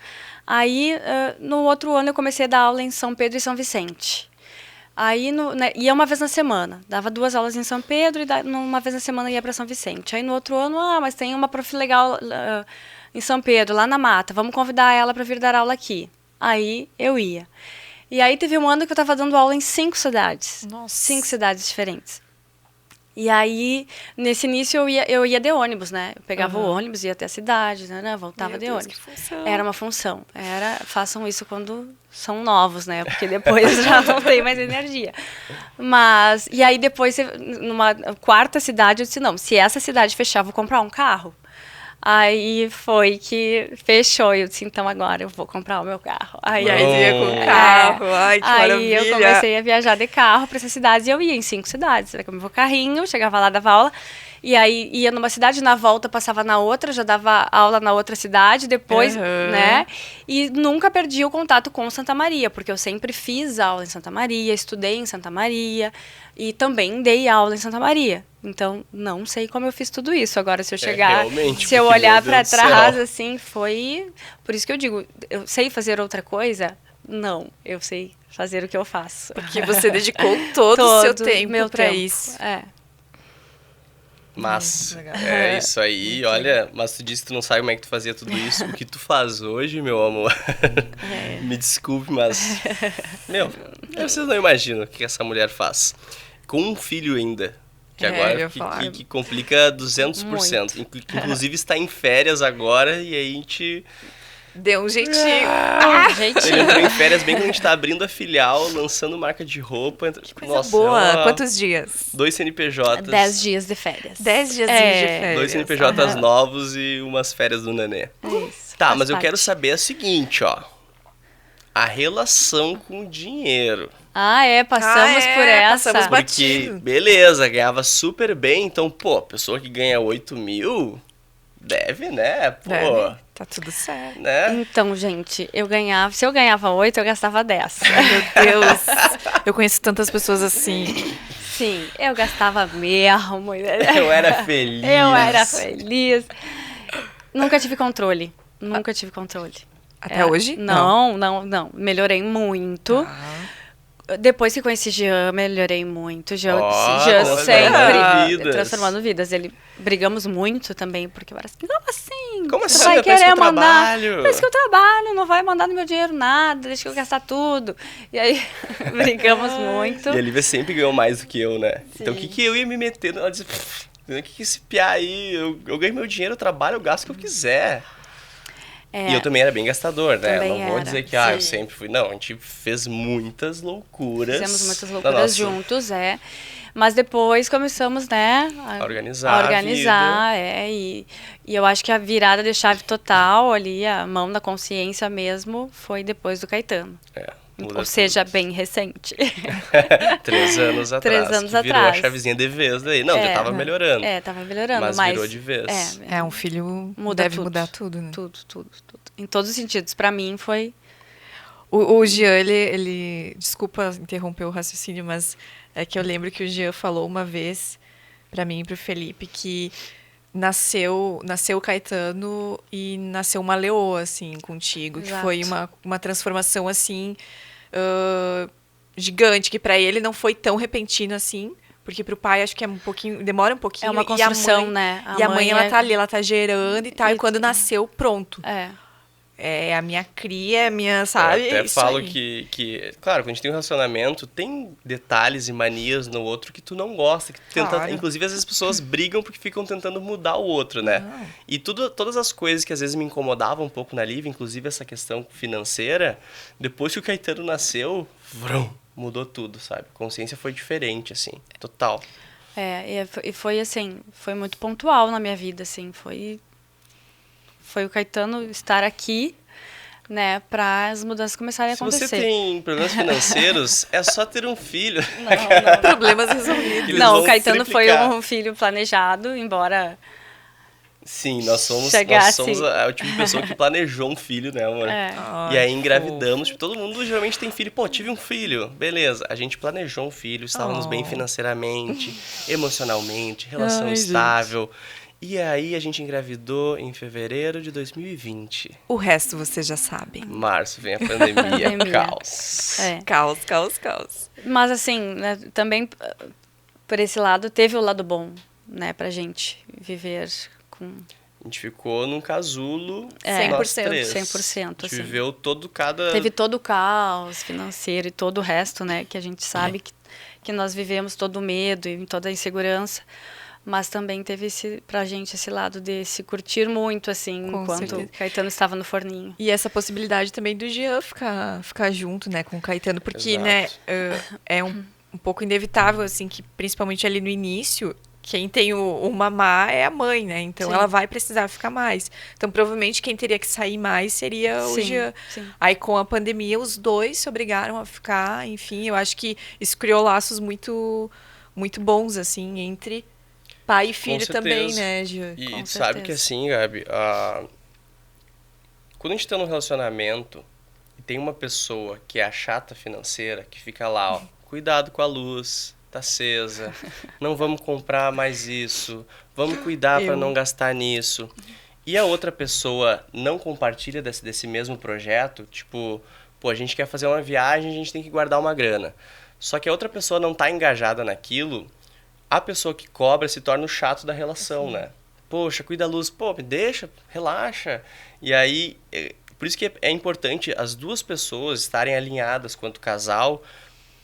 Aí, no outro ano, eu comecei a dar aula em São Pedro e São Vicente. Aí, ia uma vez na semana. Dava 2 aulas em São Pedro e uma vez na semana ia para São Vicente. Aí, no outro ano, mas tem uma prof legal em São Pedro, lá na Mata. Vamos convidar ela para vir dar aula aqui. Aí, eu ia. E aí, teve um ano que eu estava dando aula em 5 cidades. Nossa. 5 cidades diferentes. E aí, nesse início, eu ia de ônibus, né? Eu pegava o ônibus, ia até a cidade, né? Voltava Meu de Deus, ônibus. que função. Era uma função. Façam isso quando são novos, né? Porque depois já não tem mais energia. E aí depois, numa 4ª cidade, eu disse, não, se essa cidade fechar, eu vou comprar um carro. Aí foi que fechou. E eu disse, então agora eu vou comprar o meu carro. E aí você ia com o carro. Ai, que Aí maravilha. eu comecei a viajar de carro para essas cidades e eu ia em 5 cidades. Era com o meu carrinho, chegava lá, dava aula. E aí ia numa cidade, na volta passava na outra, já dava aula na outra cidade, depois, né? E nunca perdi o contato com Santa Maria, porque eu sempre fiz aula em Santa Maria, estudei em Santa Maria e também dei aula em Santa Maria. Então, não sei como eu fiz tudo isso. Agora, se eu chegar, realmente, se eu porque, olhar meu para Deus do trás, céu. assim, foi... Por isso que eu digo, eu sei fazer outra coisa? Não, eu sei fazer o que eu faço. Porque você dedicou todo o seu tempo meu pra tempo. isso. Mas, legal. é isso aí, olha, mas tu disse que tu não sabe como é que tu fazia tudo isso. O que tu faz hoje, meu amor? Me desculpe, mas... Meu, vocês não imaginam o que essa mulher faz. Com um filho ainda, que eu agora ia falar. que complica 200%. Inclusive está em férias agora e aí a gente... Deu um jeitinho. Ele entrou em férias bem quando a gente tá abrindo a filial, lançando marca de roupa. Que coisa boa. Quantos dias? 2 CNPJs. 10 dias de férias. 10 dias de férias. 2 CNPJs novos e umas férias do nenê. Isso, Tá, faz mas eu parte. quero saber o seguinte, ó. A relação com o dinheiro. Passamos por essa. Passamos Porque, batido. beleza, ganhava super bem, então, pô, pessoa que ganha 8 mil, deve, né? Pô, Tá tudo certo. né? Então, gente, se eu ganhava 8, eu gastava 10. Meu Deus. Eu conheço tantas pessoas assim. Sim, eu gastava mesmo. Eu era feliz. Eu era feliz. Nunca tive controle. Até hoje? Não. Melhorei muito. Depois que conheci Jean, melhorei muito. Jean transformando sempre vidas. transformando vidas. Brigamos muito também, porque eu era assim, Como Você assim? vai Parece que querer eu mandar? trabalho. Parece que eu trabalho, não vai mandar no meu dinheiro nada, deixa eu gastar tudo. E aí, brigamos muito. E a Lívia sempre ganhou mais do que eu, né? Então o Sim. que eu ia me meter? Ela disse, o que esse piá aí? Eu ganho meu dinheiro, eu trabalho, eu gasto o que eu quiser. E eu também era bem gastador, né? Eu Também não vou era, dizer que eu sim. sempre fui. Não, a gente fez muitas loucuras. Fizemos muitas na loucuras nossa- juntos, Mas depois começamos, né? A organizar a e eu acho que a virada de chave total ali, a mão na consciência mesmo, foi depois do Caetano. Muda Ou seja, bem recente. 3 anos atrás. 3 anos que virou atrás. a chavezinha de vez daí. Não, já tava melhorando. Tava melhorando, Mas mas virou de vez. Um filho muda deve tudo. mudar tudo, né? Tudo. Em todos os sentidos. Pra mim foi... O Jean, ele... Desculpa interromper o raciocínio, mas é que eu lembro que o Jean falou uma vez pra mim e pro Felipe que nasceu o Caetano e nasceu uma leoa, assim, contigo. Exato. Que foi uma transformação, assim, gigante, que pra ele não foi tão repentino assim, porque pro pai acho que demora um pouquinho. É uma construção, e a mãe, né? E a mãe, ela tá ali, ela tá gerando e tal, e E- quando nasceu, pronto. É a minha cria, é minha, sabe? Eu até Isso falo aí. que, claro, quando a gente tem um relacionamento, tem detalhes e manias no outro que tu não gosta, que tu tenta, Claro. inclusive às vezes as pessoas brigam porque ficam tentando mudar o outro, né? Não. E todas as coisas que às vezes me incomodavam um pouco na Lívia, inclusive essa questão financeira, depois que o Caetano nasceu, vrum, mudou tudo, sabe? A consciência foi diferente, assim, total. E foi assim, foi muito pontual na minha vida, assim, foi o Caetano estar aqui, né, para as mudanças começarem a Se acontecer. você tem problemas financeiros, é só ter um filho. Problemas resolvidos. Eles Não, vão o Caetano foi triplicar. um filho planejado, embora Sim, nós somos a tipo de pessoa que planejou um filho, né, amor? Ai, E aí que engravidamos. Tipo, todo mundo geralmente tem filho. Pô, tive um filho. Beleza. A gente planejou um filho, estávamos bem financeiramente, emocionalmente, relação Ai, gente. estável. E aí a gente engravidou em fevereiro de 2020. O resto vocês já sabem. Março vem a pandemia. Caos. É. Caos. Mas assim, né, também por esse lado teve o lado bom, né, pra gente viver com A gente ficou num casulo, 100%, nós três. 100%, A gente assim. viveu cada... Teve todo o caos financeiro e todo o resto, né, que a gente sabe que nós vivemos todo o medo e toda a insegurança, mas também teve pra gente esse lado de se curtir muito, assim, Com enquanto certeza. o Caetano estava no forninho. E essa possibilidade também do Jean ficar junto, né, com o Caetano, porque, Exato. né, é um pouco inevitável, assim, que principalmente ali no início, quem tem o mamá é a mãe, né, então Sim. ela vai precisar ficar mais. Então, provavelmente, quem teria que sair mais seria o Sim, Jean. sim. Aí, com a pandemia, os dois se obrigaram a ficar, enfim, eu acho que isso criou laços muito, muito bons, assim, entre pai e filho também, certeza. né, Jean? E Com tu sabe que certeza. assim, Gabi, quando a gente tá num relacionamento e tem uma pessoa que é a chata financeira, que fica lá, ó, cuidado com a luz, tá acesa, não vamos comprar mais isso, vamos cuidar para Eu. não gastar nisso. E a outra pessoa não compartilha desse mesmo projeto, tipo, pô, a gente quer fazer uma viagem, a gente tem que guardar uma grana. Só que a outra pessoa não tá engajada naquilo, a pessoa que cobra se torna o chato da relação, né? Poxa, cuida da luz. Pô, me deixa, relaxa. E aí, por isso que é importante as duas pessoas estarem alinhadas quanto casal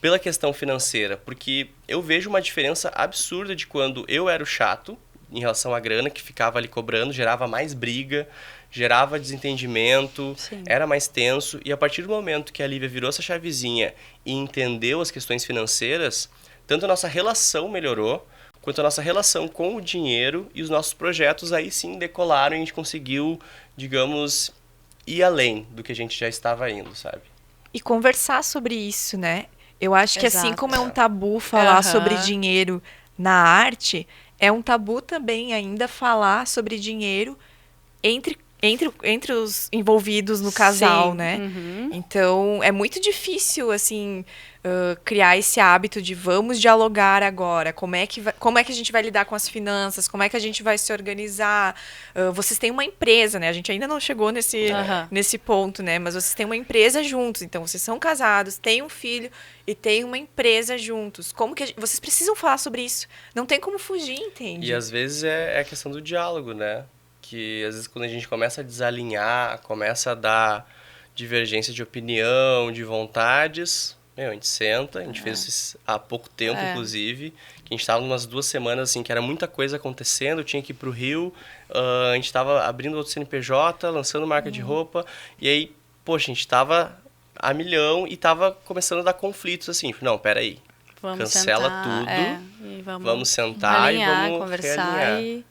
pela questão financeira. Porque eu vejo uma diferença absurda de quando eu era o chato em relação à grana, que ficava ali cobrando, gerava mais briga, gerava desentendimento, Sim. era mais tenso. E a partir do momento que a Lívia virou essa chavezinha e entendeu as questões financeiras, tanto a nossa relação melhorou, quanto a nossa relação com o dinheiro, e os nossos projetos aí sim decolaram e a gente conseguiu, digamos, ir além do que a gente já estava indo, sabe? E conversar sobre isso, né? Eu acho que assim Exato. como é um tabu falar Aham. sobre dinheiro na arte, é um tabu também ainda falar sobre dinheiro entre os envolvidos no casal, Sim. né? Uhum. Então, é muito difícil, assim, criar esse hábito de vamos dialogar agora. Como é que a gente vai lidar com as finanças? Como é que a gente vai se organizar? Vocês têm uma empresa, né? A gente ainda não chegou Aham. nesse ponto, né? Mas vocês têm uma empresa juntos. Então, vocês são casados, têm um filho e têm uma empresa juntos. Como que vocês precisam falar sobre isso? Não tem como fugir, entende? E às vezes é a questão do diálogo, né? Que às vezes quando a gente começa a desalinhar, começa a dar divergência de opinião, de vontades, a gente senta, a gente fez isso há pouco tempo, inclusive, que a gente estava umas 2 semanas, assim, que era muita coisa acontecendo, eu tinha que ir pro Rio, a gente estava abrindo outro CNPJ, lançando marca de roupa, e aí, poxa, a gente estava a milhão e estava começando a dar conflitos, assim, não, peraí, Vamos cancela sentar, tudo, e vamos sentar alinhar, e vamos conversar realinhar. e...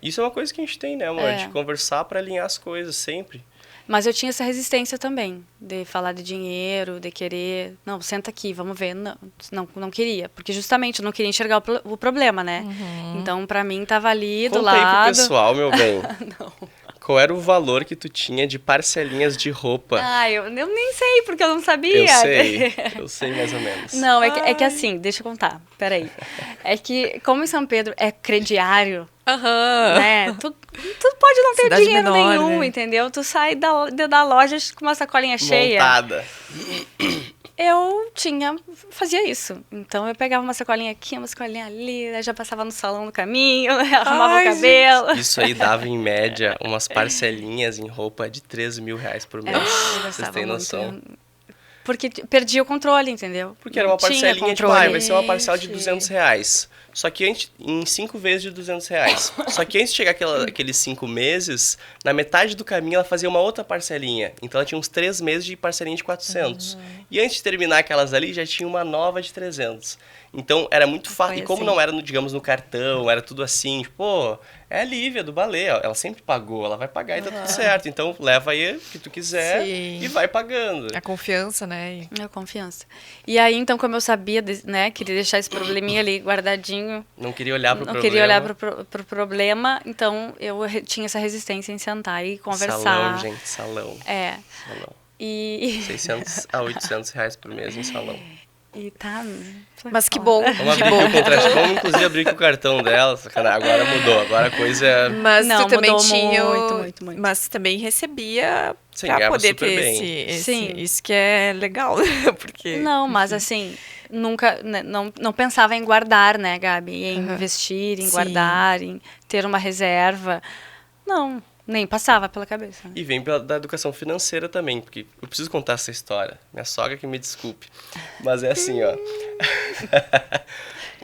Isso é uma coisa que a gente tem, né, amor? De conversar para alinhar as coisas sempre. Mas eu tinha essa resistência também, de falar de dinheiro, de querer... Não, senta aqui, vamos ver. Não queria, porque justamente eu não queria enxergar o problema, né? Então, pra mim, tava ali do Conta aí pro lado... pessoal, meu bem. Não. Qual era o valor que tu tinha de parcelinhas de roupa? Eu nem sei, porque eu não sabia. Eu sei mais ou menos. Não, é que assim, deixa eu contar, peraí. É que, como em São Pedro é crediário, né? Tu pode não ter Cidade dinheiro menor, nenhum, né? entendeu? Tu sai da loja com uma sacolinha cheia. Montada. Eu fazia isso. Então eu pegava uma sacolinha aqui, uma sacolinha ali, aí já passava no salão no caminho, arrumava o cabelo. Isso aí dava, em média, umas parcelinhas em roupa de 13 mil reais por mês. Eu Vocês gastava têm muito. noção? Porque perdia o controle, entendeu? Porque era uma Não tinha parcelinha, tipo, controle. vai ser uma parcela de 200 reais. Só que em 5 vezes de 200 reais. Só que antes de chegar aqueles 5 meses, na metade do caminho ela fazia uma outra parcelinha. Então ela tinha uns 3 meses de parcelinha de 400. E antes de terminar aquelas ali, já tinha uma nova de 300. Então era muito fácil. Foi E como assim. não era, digamos, no cartão, era tudo assim, tipo, pô, é a Lívia do balé, ó, ela sempre pagou, ela vai pagar e tá tudo certo. Então leva aí o que tu quiser Sim. e vai pagando. A confiança, né? A confiança. E aí, então, como eu sabia, né, queria deixar esse probleminha ali guardadinho, Não queria olhar pro não problema. queria olhar pro problema, então eu tinha essa resistência em sentar e conversar. Salão, gente, salão. É. Salão. E 600 a 800 reais por mês em salão. tá. Mas que bom, Vamos que abrir aqui bom. o contraste. Vamos, inclusive, abrir aqui o cartão dela. Sacanagem. Agora mudou. Agora a coisa é... Mas Não, tu também mudou tinha. muito. Mas também recebia Sim, pra ganhava poder super ter bem. Sim. isso que é legal, porque. Não, mas assim, nunca, né, não pensava em guardar, né, Gabi? Em investir, em Sim. guardar, em ter uma reserva. Não, nem passava pela cabeça. Né? E vem da educação financeira também, porque eu preciso contar essa história. Minha sogra que me desculpe. Mas é assim, ó.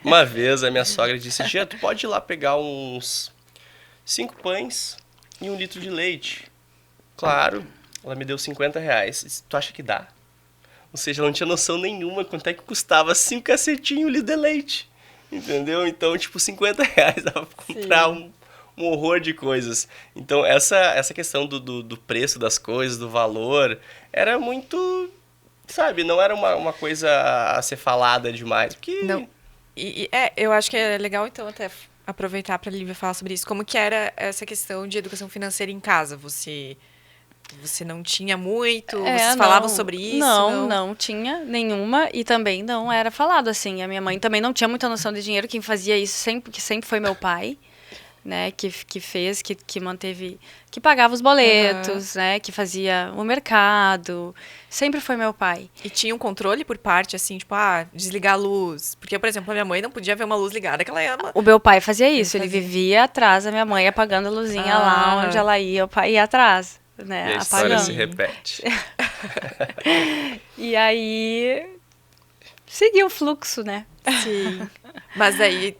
Uma vez a minha sogra disse, Gia, tu pode ir lá pegar uns 5 pães e 1 litro de leite. Claro, ela me deu 50 reais. Disse, tu acha que dá? Ou seja, ela não tinha noção nenhuma quanto é que custava 5 cacetinhos um litro de leite. Entendeu? Então, tipo, 50 reais dava pra comprar um horror de coisas. Então, essa questão do preço das coisas, do valor, era muito, sabe, não era uma coisa a ser falada demais. Porque... Não. Eu acho que é legal, então, até aproveitar para a Lívia falar sobre isso. Como que era essa questão de educação financeira em casa? Você não tinha muito? Vocês falavam sobre isso? Não tinha nenhuma e também não era falado assim. A minha mãe também não tinha muita noção de dinheiro. Quem fazia isso sempre foi meu pai, né? Que fez, que manteve, que pagava os boletos, né? Que fazia o mercado. Sempre foi meu pai. E tinha um controle por parte, assim, tipo, desligar a luz. Porque, por exemplo, a minha mãe não podia ver uma luz ligada, que ela ia... O meu pai fazia isso. Ele fazia. vivia atrás da minha mãe, apagando a luzinha lá onde ela ia. O pai ia atrás, né? E a história Apagando. se repete. E aí... seguia o fluxo, né? Sim. Mas aí,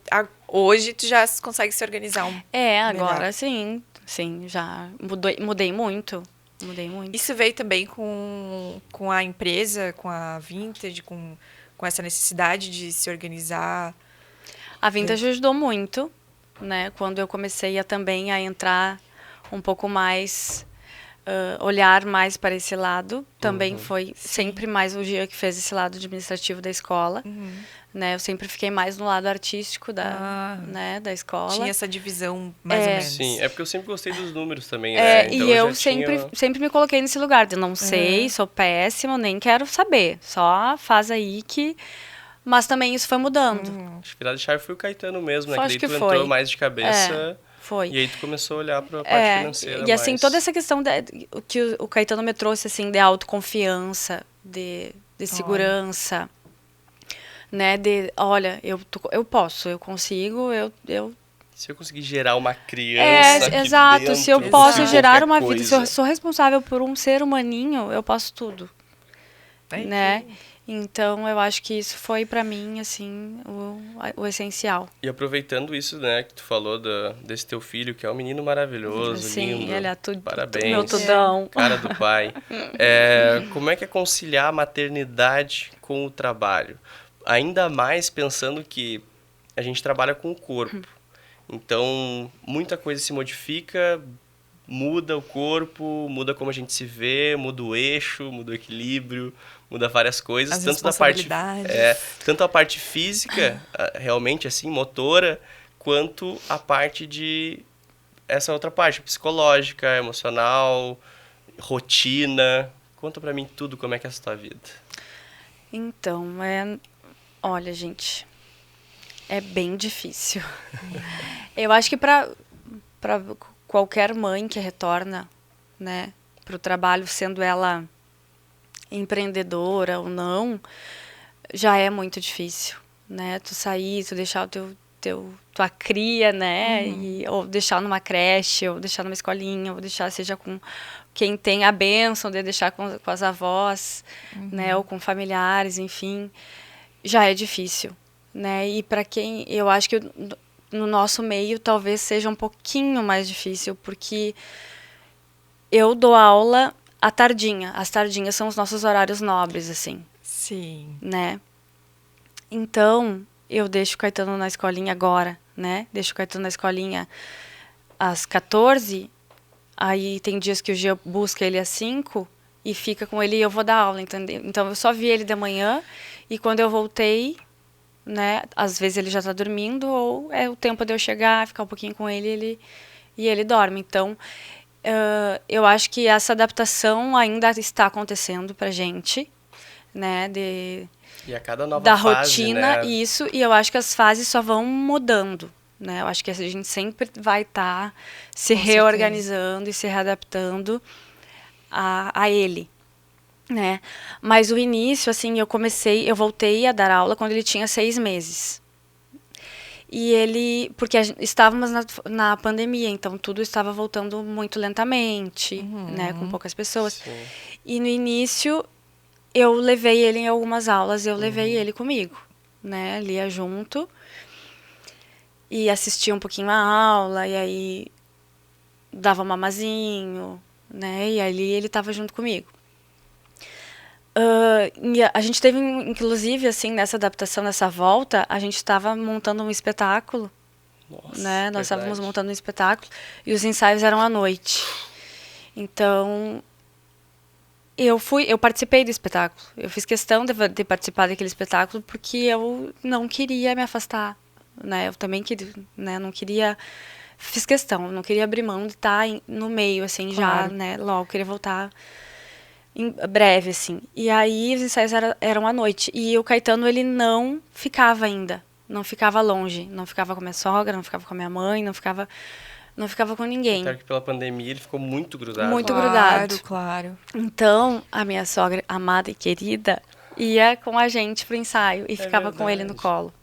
hoje, tu já consegue se organizar Agora melhor. sim, já mudei muito. Isso veio também com a empresa, com a Vintage, com essa necessidade de se organizar. A Vintage ajudou muito, né? Quando eu comecei também a entrar um pouco mais, olhar mais para esse lado, também foi sempre mais o Gia que fez esse lado administrativo da escola. Né? Eu sempre fiquei mais no lado artístico da escola. Tinha essa divisão, mais ou menos. Sim, é porque eu sempre gostei dos números também, né? Então E eu já tinha... sempre me coloquei nesse lugar de não sei, sou péssima, nem quero saber. Só faz aí que... Mas também isso foi mudando. Acho que virada de chave foi o Caetano mesmo, né? Acho Que daí que tu entrou foi. mais de cabeça... Foi. E aí tu começou a olhar para a parte financeira e assim, mais. toda essa questão que o Caetano me trouxe, assim, de autoconfiança, de segurança, né? De, olha, eu posso, eu consigo, eu... Se eu conseguir gerar uma criança aqui exato, dentro, se eu posso qualquer gerar uma vida, se coisa. eu sou responsável por um ser humaninho, eu posso tudo, né? Então, eu acho que isso foi, pra mim, assim, o essencial. E aproveitando isso, né, que tu falou desse teu filho, que é um menino maravilhoso, Sim, lindo. ele é tudo, Parabéns. meu tudão. Cara do pai. Como é que é conciliar a maternidade com o trabalho? Ainda mais pensando que a gente trabalha com o corpo. Então, muita coisa se modifica muda o corpo, muda como a gente se vê, muda o eixo, muda o equilíbrio, muda várias coisas, As tanto da parte responsabilidades. tanto a parte física, realmente assim, motora, quanto a parte de essa outra parte psicológica, emocional, rotina. Conta pra mim tudo como é que é essa tua vida. Então, olha, gente, é bem difícil. Eu acho que para qualquer mãe que retorna, né, para o trabalho, sendo ela empreendedora ou não, já é muito difícil, né? Tu sair, tu deixar tua cria, né? Ou deixar numa creche, ou deixar numa escolinha, ou deixar seja com quem tem a bênção de deixar com as avós, né? Ou com familiares, enfim, já é difícil, né? E para quem, eu acho que no nosso meio talvez seja um pouquinho mais difícil, porque eu dou aula à tardinha. As tardinhas são os nossos horários nobres, assim. Sim. Né? Então, eu deixo o Caetano na escolinha agora, né? Deixo o Caetano na escolinha às 14, aí tem dias que o Gia busca ele às 5 e fica com ele e eu vou dar aula, entendeu? Então, eu só vi ele de manhã e quando eu voltei, né? Às vezes ele já está dormindo ou é o tempo de eu chegar, ficar um pouquinho com ele e ele dorme. Então, eu acho que essa adaptação ainda está acontecendo pra gente, né? E a cada nova da fase, rotina, né? isso, e eu acho que as fases só vão mudando, né? Eu acho que a gente sempre vai estar se Com reorganizando e se readaptando a ele, né? Mas o início, assim, eu voltei a dar aula quando ele tinha 6 meses. E porque estávamos na pandemia, então tudo estava voltando muito lentamente, né? Com poucas pessoas. Sim. E no início, eu levei ele em algumas aulas, eu levei ele comigo, né? Lia junto e assistia um pouquinho a aula, e aí dava mamazinho, né? E ali ele estava junto comigo. E a gente teve, inclusive, assim, nessa adaptação, nessa volta, a gente estava montando um espetáculo, Nossa, né? Nós estávamos verdade. montando um espetáculo e os ensaios eram à noite. Então, eu participei do espetáculo. Eu fiz questão de participar daquele espetáculo porque eu não queria me afastar, né? Eu também queria, né? Não queria, fiz questão, não queria abrir mão de estar no meio, assim, Claro. já, né? Logo, queria voltar em breve, assim. E aí os ensaios eram à noite. E o Caetano, ele não ficava ainda. Não ficava longe. Não ficava com a minha sogra, não ficava com a minha mãe, não ficava com ninguém. Até que pela pandemia ele ficou muito grudado. Muito Claro, grudado. claro. Então, a minha sogra, amada e querida, ia com a gente pro ensaio e ficava com ele no verdade. colo.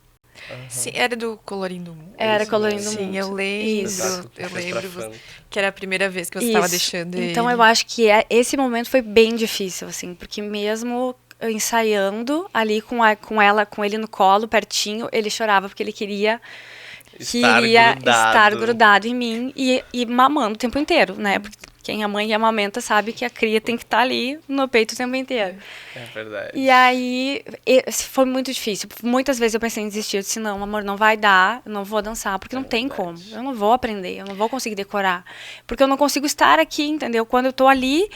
Sim, era do Colorindo Mundo. Era Isso Colorindo mesmo. Sim, Mundo. eu lembro. Isso. Exato, Eu fez lembro pra fã. que era a primeira vez que você estava Isso. deixando Então, ele. eu acho que esse momento foi bem difícil, assim, porque mesmo eu ensaiando ali com ele no colo, pertinho, ele chorava porque ele queria estar grudado em mim e mamando o tempo inteiro, né? Porque quem é mãe e amamenta sabe que a cria tem que estar ali no peito o tempo inteiro. É verdade. E aí, foi muito difícil. Muitas vezes eu pensei em desistir. Eu disse, não, amor, não vai dar, eu não vou dançar, porque não tem como. Eu não vou aprender, eu não vou conseguir decorar. Porque eu não consigo estar aqui, entendeu? Quando eu tô ali,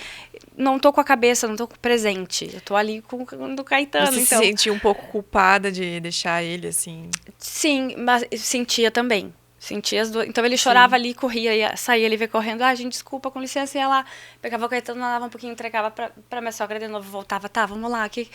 não tô com a cabeça, não tô presente. Eu tô ali com o do Caetano, Você então. se sentiu um pouco culpada de deixar ele assim? Sim, mas eu sentia também. Sentia as duas. Então ele chorava ali, corria, saía, ele veio correndo. Ah, gente, desculpa, com licença. Ia lá, pegava o Caetano, nadava um pouquinho, entregava pra minha sogra de novo, voltava. Tá, vamos lá, o que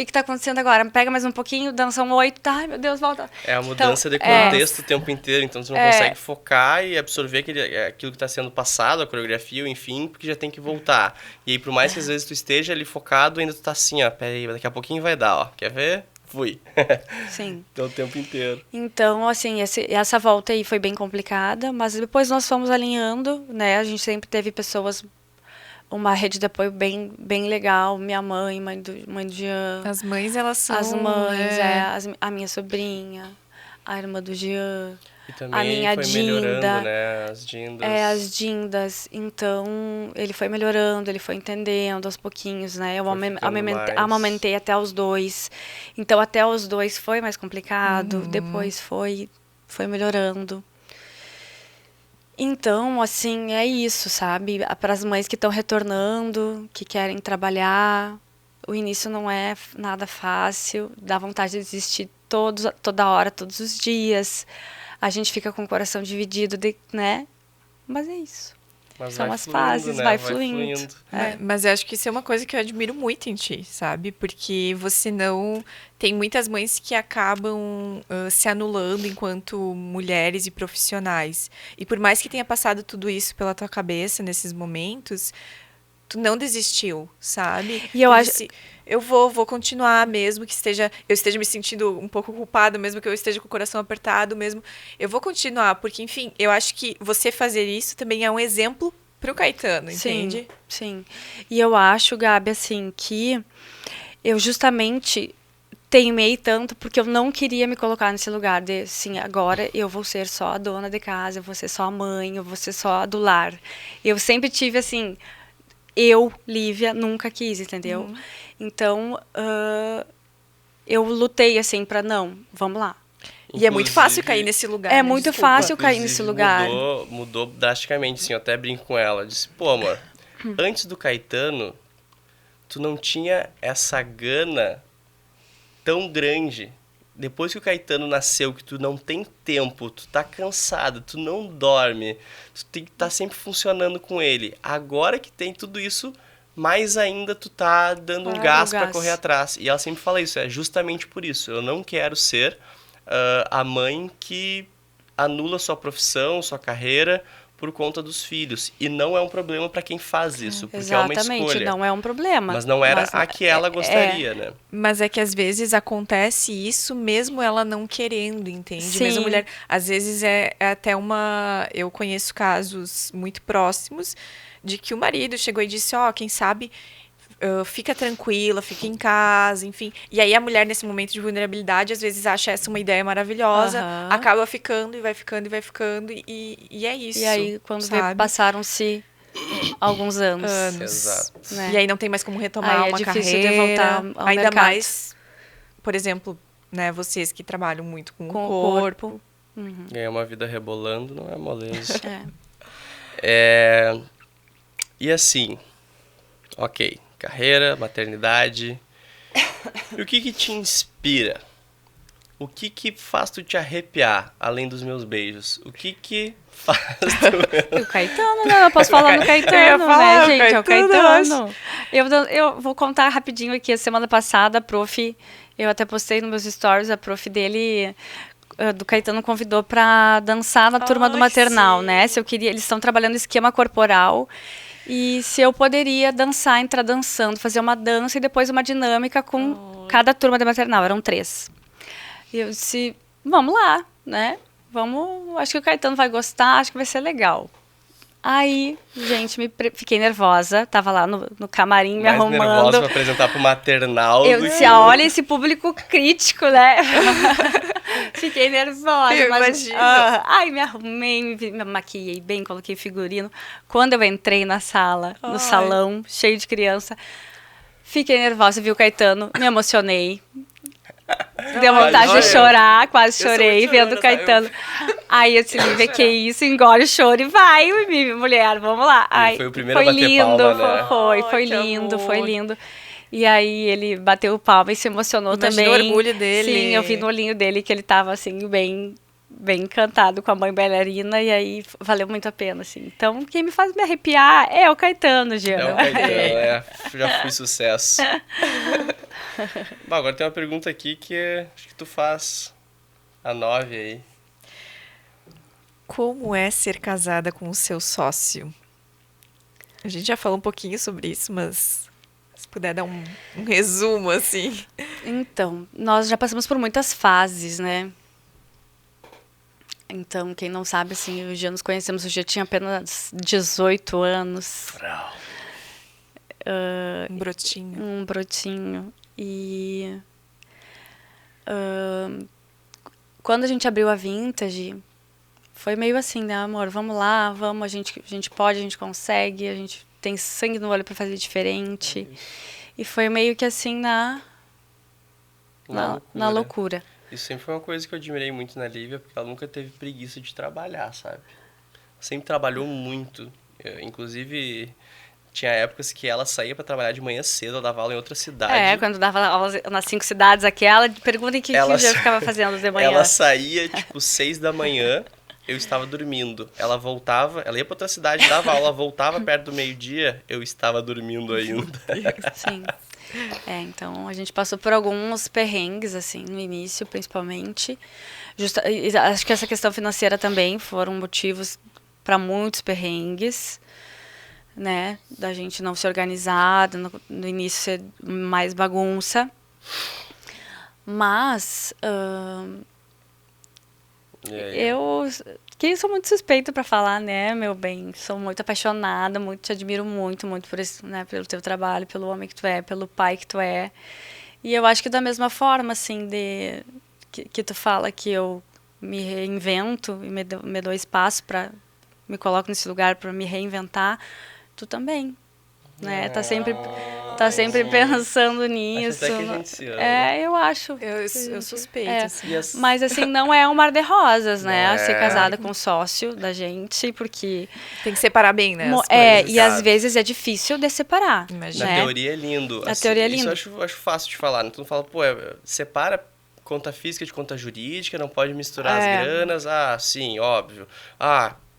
tá acontecendo agora? Pega mais um pouquinho, dança um 8, tá, ai meu Deus, volta. É a mudança Então, de contexto o tempo inteiro, então você não consegue focar e absorver aquilo que está sendo passado, a coreografia, enfim, porque já tem que voltar. E aí, por mais que às vezes tu esteja ali focado, ainda tu tá assim, ó, peraí, daqui a pouquinho vai dar, ó, quer ver? Fui. Sim. Então, o tempo inteiro. Então, assim, essa volta aí foi bem complicada, mas depois nós fomos alinhando, né? A gente sempre teve pessoas, uma rede de apoio bem legal. Minha mãe do Jean. As mães, elas são... As mães, a minha sobrinha, a irmã do Jean. E também a minha foi Dinda, melhorando, né? As dindas. As dindas. Então, ele foi melhorando, ele foi entendendo aos pouquinhos, né? Eu amamentei até os 2. Então, até os 2 foi mais complicado. Depois foi melhorando. Então, assim, é isso, sabe? Para as mães que estão retornando, que querem trabalhar, o início não é nada fácil, dá vontade de desistir toda hora, todos os dias. A gente fica com o coração dividido, né? Mas é isso. Mas São vai as fluindo, fases, né? vai fluindo. Mas eu acho que isso é uma coisa que eu admiro muito em ti, sabe? Porque você não... Tem muitas mães que acabam se anulando enquanto mulheres e profissionais. E por mais que tenha passado tudo isso pela tua cabeça nesses momentos, tu não desistiu, sabe? E eu Tu acho- disse, eu vou continuar, mesmo que eu esteja me sentindo um pouco culpada, mesmo que eu esteja com o coração apertado, mesmo. Eu vou continuar, porque, enfim, eu acho que você fazer isso também é um exemplo pro Caetano, entende? Sim. E eu acho, Gabi, assim, que eu justamente teimei tanto porque eu não queria me colocar nesse lugar de, assim, agora eu vou ser só a dona de casa, eu vou ser só a mãe, eu vou ser só a do lar. Eu sempre tive, assim, eu, Lívia, nunca quis, entendeu? Então, eu lutei, assim, pra não, vamos lá. E é muito fácil Inclusive- cair nesse lugar. É né? muito Desculpa. fácil cair nesse lugar. Mudou drasticamente, assim, eu até brinco com ela. Disse, pô, amor, antes do Caetano, tu não tinha essa gana tão grande. Depois que o Caetano nasceu, que tu não tem tempo, tu tá cansado, tu não dorme, tu tem que estar sempre funcionando com ele. Agora que tem tudo isso, mais ainda tu tá dando um Claro, gás o pra gás. correr atrás. E ela sempre fala isso, é justamente por isso. Eu não quero ser a mãe que anula sua profissão, sua carreira por conta dos filhos. E não é um problema para quem faz isso, porque é uma Exatamente, escolha. não é um problema. Mas não era Mas a que ela gostaria, né? Mas é que às vezes acontece isso mesmo ela não querendo, entende? Sim. Mesmo a mulher, às vezes é até uma... Eu conheço casos muito próximos de que o marido chegou e disse, ó, quem sabe fica tranquila, fica em casa, enfim. E aí a mulher, nesse momento de vulnerabilidade, às vezes acha essa uma ideia maravilhosa, Aham. acaba ficando e vai ficando e vai ficando, e é isso. E aí, quando vê, sabe? passaram-se alguns anos. Exato. Né? E aí não tem mais como retomar Aí é uma difícil de carreira. voltar ao ainda mercado. mais, por exemplo, né, vocês que trabalham muito com Com o o corpo. Ganhar uma vida rebolando não é moleza. É. E assim, ok, carreira, maternidade. E o que te inspira? O que faz tu te arrepiar, além dos meus beijos? O que faz tu... E o Caetano, né? Eu posso falar no Eu ia Caetano, falar, né, gente? É o Caetano, Caetano. Eu vou contar rapidinho aqui. A semana passada, a prof... Eu até postei nos meus stories, a prof dele... do Caetano convidou para dançar na turma do Ai, maternal, sim. né? Se eu queria, eles estão trabalhando esquema corporal e se eu poderia dançar, entrar dançando, fazer uma dança e depois uma dinâmica com cada turma de maternal, eram 3. E eu disse, vamos lá, né? Vamos, acho que o Caetano vai gostar, acho que vai ser legal. Aí, gente, fiquei nervosa, tava lá no camarim me Mais arrumando. nervosa pra apresentar pro maternal. Eu do disse, que- olha esse público crítico, né? Fiquei nervosa. Eu mas, imagino. Ai, me arrumei, me maquiei bem, coloquei figurino. Quando eu entrei na sala, no Ai. salão, cheio de criança, fiquei nervosa, vi o Caetano, me emocionei. Deu vontade olha, de chorar, quase eu sou chorei muito vendo o chorona, Caetano. Aí eu disse, Lívia, que isso, engole o choro e vai, mulher, vamos lá. Ai, foi o primeiro a bater lindo, palma, né? foi Ai, que lindo, foi amor. lindo. E aí ele bateu palma e se emocionou Imagina também. o orgulho dele. Sim, eu vi no olhinho dele que ele tava assim, bem encantado com a mãe bailarina, e aí valeu muito a pena, assim. Então, quem me faz me arrepiar é o Caetano, Jean. É o Caetano, já fui sucesso. Bom, agora tem uma pergunta aqui que acho que tu faz a 9 aí. Como é ser casada com o seu sócio? A gente já falou um pouquinho sobre isso, mas se puder dar um resumo, assim. Então, nós já passamos por muitas fases, né? Então, quem não sabe, assim, o Jean nos conhecemos, o Jean tinha apenas 18 anos. Um brotinho. Um brotinho. E quando a gente abriu a Vintage, foi meio assim, né, amor? Vamos lá, vamos, a gente pode, a gente consegue, a gente tem sangue no olho para fazer diferente. E foi meio que assim na loucura. Isso sempre foi uma coisa que eu admirei muito na Lívia, porque ela nunca teve preguiça de trabalhar, sabe? sempre trabalhou muito. Inclusive, tinha épocas que ela saía para trabalhar de manhã cedo, ela dava aula em outra cidade. Quando dava aulas nas 5 cidades aquela, pergunta em que dia eu ficava fazendo de manhã. Ela saía, tipo, 6 da manhã, eu estava dormindo. Ela voltava, ela ia para outra cidade, dava aula, voltava perto do meio-dia, eu estava dormindo ainda. Sim. Então a gente passou por alguns perrengues, assim, no início, principalmente. Acho que essa questão financeira também foram motivos para muitos perrengues, né? Da gente não se organizar, no início ser mais bagunça. Mas eu sou muito suspeita para falar, né, meu bem? Sou muito apaixonada, te admiro muito por isso, né, pelo teu trabalho, pelo homem que tu é, pelo pai que tu é. E eu acho que da mesma forma, assim, que tu fala que eu me reinvento e me dou espaço para me coloco nesse lugar para me reinventar, tu também, né? Tá sempre pensando nisso. Acho até que a gente se ama. Eu acho. Eu suspeito, assim. Mas, assim, não é um mar de rosas, né? Ser casada com um sócio da gente, porque... Tem que separar bem, né? E às vezes é difícil de separar. Imagina. Na teoria é lindo. Na teoria é lindo. Isso eu acho fácil de falar, né? Tu não fala, separa conta física de conta jurídica, não pode misturar as granas. Ah, sim, óbvio.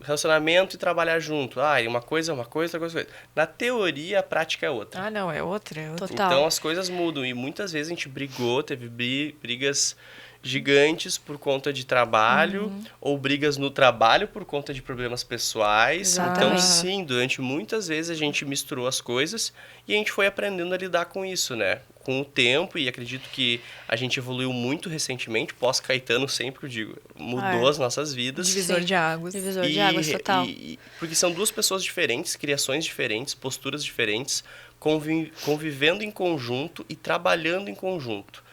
Relacionamento e trabalhar junto. E uma coisa é uma coisa, outra coisa é outra. Na teoria, a prática é outra. Não, é outra. Total. Então, as coisas mudam. E muitas vezes a gente brigou, teve brigas gigantes por conta de trabalho, ou brigas no trabalho por conta de problemas pessoais. Exatamente. Então, sim, durante muitas vezes a gente misturou as coisas e a gente foi aprendendo a lidar com isso, né? Com o tempo, e acredito que a gente evoluiu muito recentemente, pós-Caetano sempre, eu digo, mudou as nossas vidas. Divisor de águas. Divisor de águas, total. Porque são duas pessoas diferentes, criações diferentes, posturas diferentes, convivendo em conjunto e trabalhando em conjunto.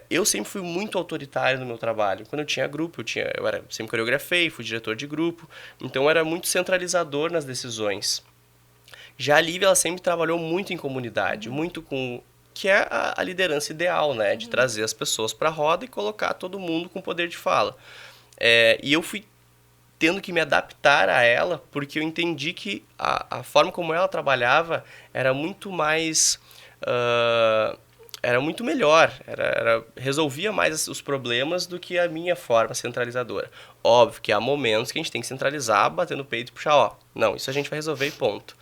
Eu sempre fui muito autoritário no meu trabalho. Quando eu tinha grupo, sempre coreografei, fui diretor de grupo, então eu era muito centralizador nas decisões. Já a Lívia, ela sempre trabalhou muito em comunidade, muito com... que é a liderança ideal, né? De trazer as pessoas para a roda e colocar todo mundo com poder de fala. E eu fui tendo que me adaptar a ela, porque eu entendi que a forma como ela trabalhava era muito mais... era muito melhor, resolvia mais os problemas do que a minha forma centralizadora. Óbvio que há momentos que a gente tem que centralizar, bater no peito e puxar, não, isso a gente vai resolver e ponto.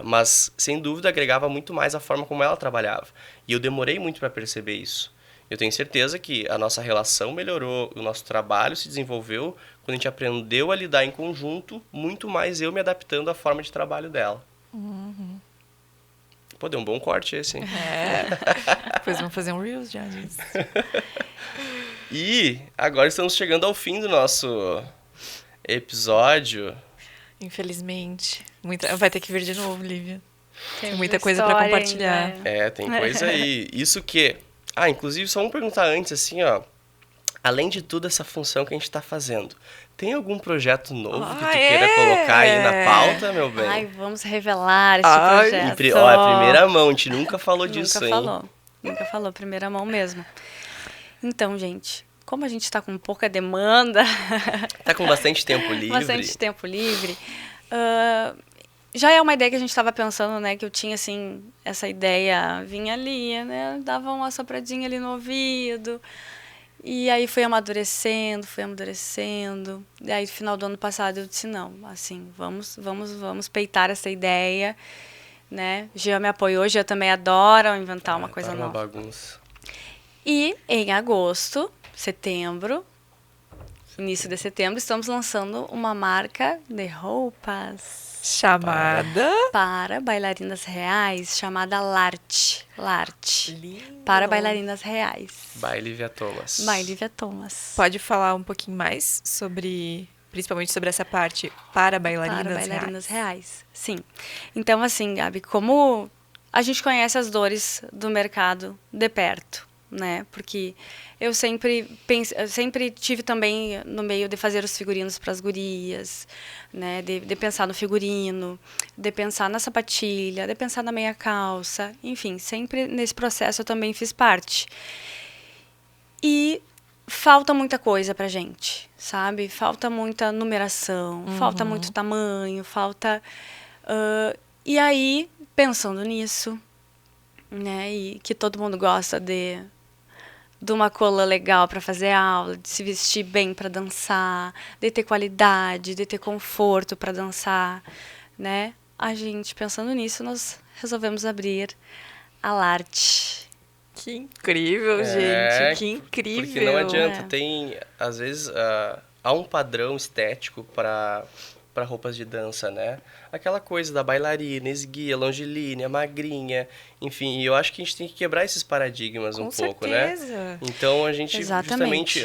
Mas, sem dúvida, agregava muito mais a forma como ela trabalhava. E eu demorei muito para perceber isso. Eu tenho certeza que a nossa relação melhorou, o nosso trabalho se desenvolveu quando a gente aprendeu a lidar em conjunto, muito mais eu me adaptando à forma de trabalho dela. Pô, deu um bom corte esse, hein? Depois vamos fazer um Reels já disso. E agora estamos chegando ao fim do nosso episódio. Infelizmente. Vai ter que vir de novo, Lívia. Tem muita coisa coisa para compartilhar. Ainda. Tem coisa aí. Isso que... inclusive, só vamos perguntar antes, assim, além de tudo essa função que a gente está fazendo, tem algum projeto novo que tu queira colocar aí na pauta, meu bem? Vamos revelar esse projeto. Primeira mão, a gente nunca falou disso, hein? Nunca falou, primeira mão mesmo. Então, gente, como a gente está com pouca demanda... Tá com bastante tempo livre. Bastante tempo livre. Já é uma ideia que a gente estava pensando, né? Que eu tinha, assim, essa ideia vinha ali, né? Dava uma sopradinha ali no ouvido... E aí foi amadurecendo. E aí, no final do ano passado, eu disse, não, assim, vamos peitar essa ideia, né? Gia me apoiou, Gia também adora inventar uma coisa nova. Uma bagunça. E em agosto, setembro, início de setembro, estamos lançando uma marca de roupas. Chamada? Para bailarinas reais, chamada Larte. Lindo. Para bailarinas reais. By Lívia Thomas. By Lívia Thomas. Pode falar um pouquinho mais principalmente sobre essa parte para bailarinas reais. Sim. Então, assim, Gabi, como a gente conhece as dores do mercado de perto, né? Porque eu sempre tive também no meio de fazer os figurinos para as gurias, né? De pensar no figurino, de pensar na sapatilha, de pensar na meia calça, enfim, sempre nesse processo eu também fiz parte. E falta muita coisa pra gente, sabe? Falta muita numeração, falta muito tamanho, falta... e aí, pensando nisso, né? E que todo mundo gosta de uma colã legal para fazer aula, de se vestir bem para dançar, de ter qualidade, de ter conforto para dançar, né? A gente, pensando nisso, nós resolvemos abrir a Larte. Que incrível, gente. Que incrível. Porque não adianta, tem, às vezes, há um padrão estético para roupas de dança, né? Aquela coisa da bailarina, esguia, longilínea, magrinha, enfim, e eu acho que a gente tem que quebrar esses paradigmas um pouco, né? Então a gente, Exatamente. justamente,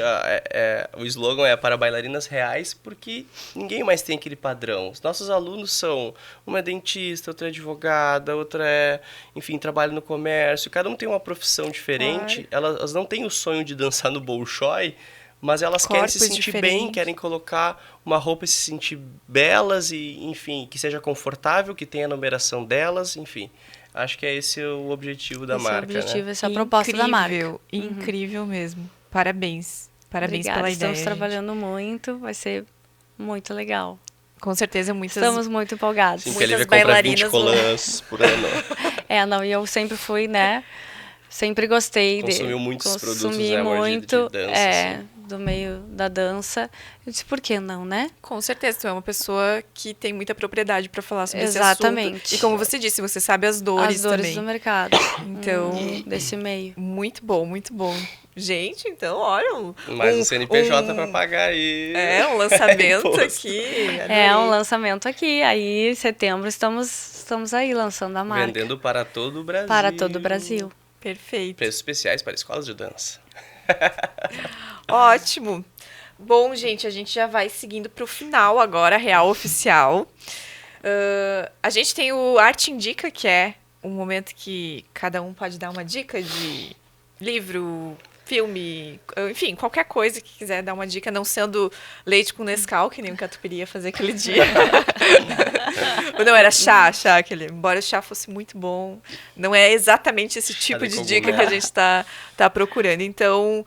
o slogan é para bailarinas reais, porque ninguém mais tem aquele padrão. Os nossos alunos são uma dentista, outra é advogada, outra enfim, trabalha no comércio, cada um tem uma profissão diferente, elas não têm o sonho de dançar no Bolshoi, mas elas querem se sentir bem, querem colocar uma roupa e se sentir belas e, enfim, que seja confortável, que tenha a numeração delas, enfim. Acho que é esse o objetivo da marca, Esse é o objetivo, né? essa é a proposta da marca. Incrível mesmo. Parabéns. Parabéns Obrigada, pela ideia. Estamos trabalhando muito, vai ser muito legal. Com certeza, Estamos muito empolgados. Sim, porque a Lívia compra 20 colãs por ano. E eu sempre fui, né? Sempre gostei Consumiu muitos produtos, consumi né, muito, de dança, assim. do meio da dança. Eu disse, por que não, né? Com certeza, tu é uma pessoa que tem muita propriedade para falar sobre Exatamente. esse assunto. E como você disse, você sabe as dores também. Do mercado. Então, desse meio. Muito bom, muito bom. Gente, então, olha... Mais um CNPJ para pagar aí. Um lançamento aqui. Um lançamento aqui. Aí, em setembro, estamos aí lançando a marca. Vendendo para todo o Brasil. Para todo o Brasil. Perfeito. Preços especiais para escolas de dança. Ótimo. Bom, gente, a gente já vai seguindo para o final agora, real oficial. A gente tem o Arte Indica, que é um momento que cada um pode dar uma dica de livro, filme, enfim, qualquer coisa que quiser dar uma dica, não sendo leite com Nescau, que nem o Catupiry ia fazer aquele dia. Não, era chá, embora o chá fosse muito bom, não é exatamente esse tipo de dica que a gente tá procurando. Então,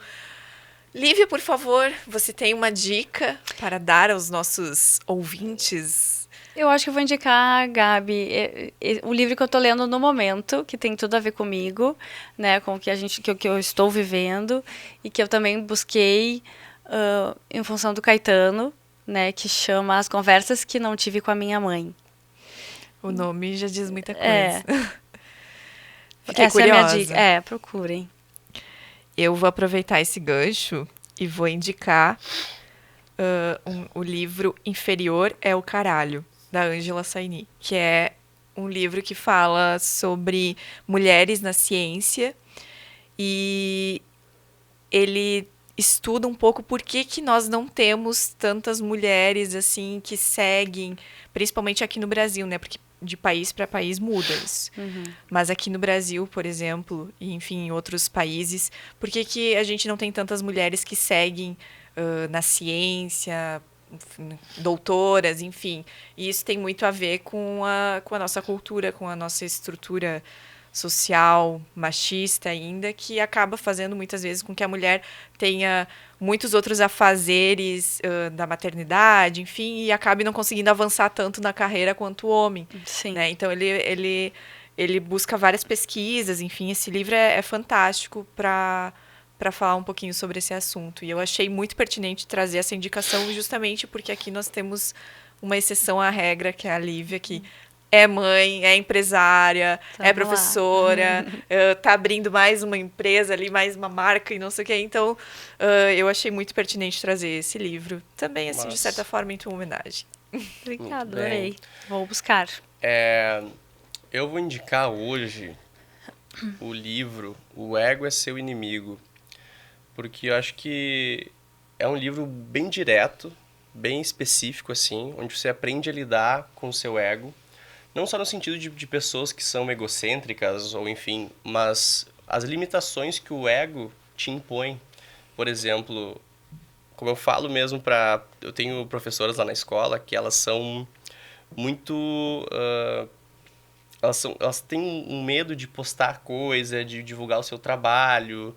Lívia, por favor, você tem uma dica para dar aos nossos ouvintes? Eu acho que eu vou indicar, Gabi, o livro que eu estou lendo no momento, que tem tudo a ver comigo, né, com o que eu estou vivendo, e que eu também busquei em função do Caetano, né, que chama As Conversas que Não Tive com a Minha Mãe. O nome já diz muita coisa. Fiquei Essa curiosa. É a minha dica. Procurem. Eu vou aproveitar esse gancho e vou indicar o livro Inferior é o Caralho, da Ângela Saini, que é um livro que fala sobre mulheres na ciência e ele estuda um pouco por que nós não temos tantas mulheres assim que seguem, principalmente aqui no Brasil, né? Porque de país para país muda isso. Mas aqui no Brasil, por exemplo, e enfim, em outros países, por que a gente não tem tantas mulheres que seguem na ciência, doutoras, enfim. E isso tem muito a ver com a nossa cultura, com a nossa estrutura social, machista ainda, que acaba fazendo muitas vezes com que a mulher tenha muitos outros afazeres da maternidade, enfim, e acabe não conseguindo avançar tanto na carreira quanto o homem. Sim. Né? Então, ele busca várias pesquisas, enfim, esse livro é fantástico para falar um pouquinho sobre esse assunto. E eu achei muito pertinente trazer essa indicação justamente porque aqui nós temos uma exceção à regra, que é a Lívia, que é mãe, é empresária, é professora, tá abrindo mais uma empresa ali, mais uma marca e não sei o quê. Então, eu achei muito pertinente trazer esse livro. Também, assim, de certa forma, em tua homenagem. Obrigada, adorei. Vou buscar. Eu vou indicar hoje o livro O Ego é Seu Inimigo, porque eu acho que é um livro bem direto, bem específico, assim, onde você aprende a lidar com o seu ego. Não só no sentido de pessoas que são egocêntricas, ou enfim, mas as limitações que o ego te impõe. Por exemplo, como eu falo mesmo eu tenho professoras lá na escola que elas são muito... elas têm um medo de postar coisa, de divulgar o seu trabalho,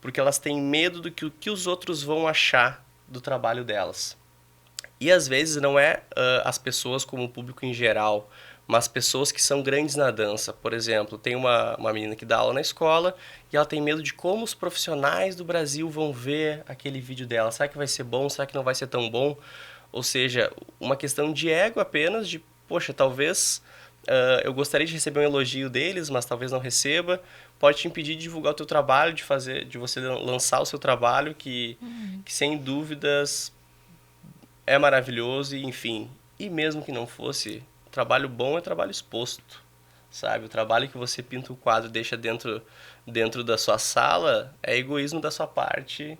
porque elas têm medo do que os outros vão achar do trabalho delas. E às vezes não é as pessoas como o público em geral, mas pessoas que são grandes na dança. Por exemplo, tem uma menina que dá aula na escola e ela tem medo de como os profissionais do Brasil vão ver aquele vídeo dela. Será que vai ser bom? Será que não vai ser tão bom? Ou seja, uma questão de ego apenas, de, poxa, talvez eu gostaria de receber um elogio deles, mas talvez não receba. Pode te impedir de divulgar o teu trabalho, de você lançar o seu trabalho, que sem dúvidas é maravilhoso, e enfim. E mesmo que não fosse, trabalho bom é trabalho exposto, sabe? O trabalho que você pinta o quadro e deixa dentro da sua sala é egoísmo da sua parte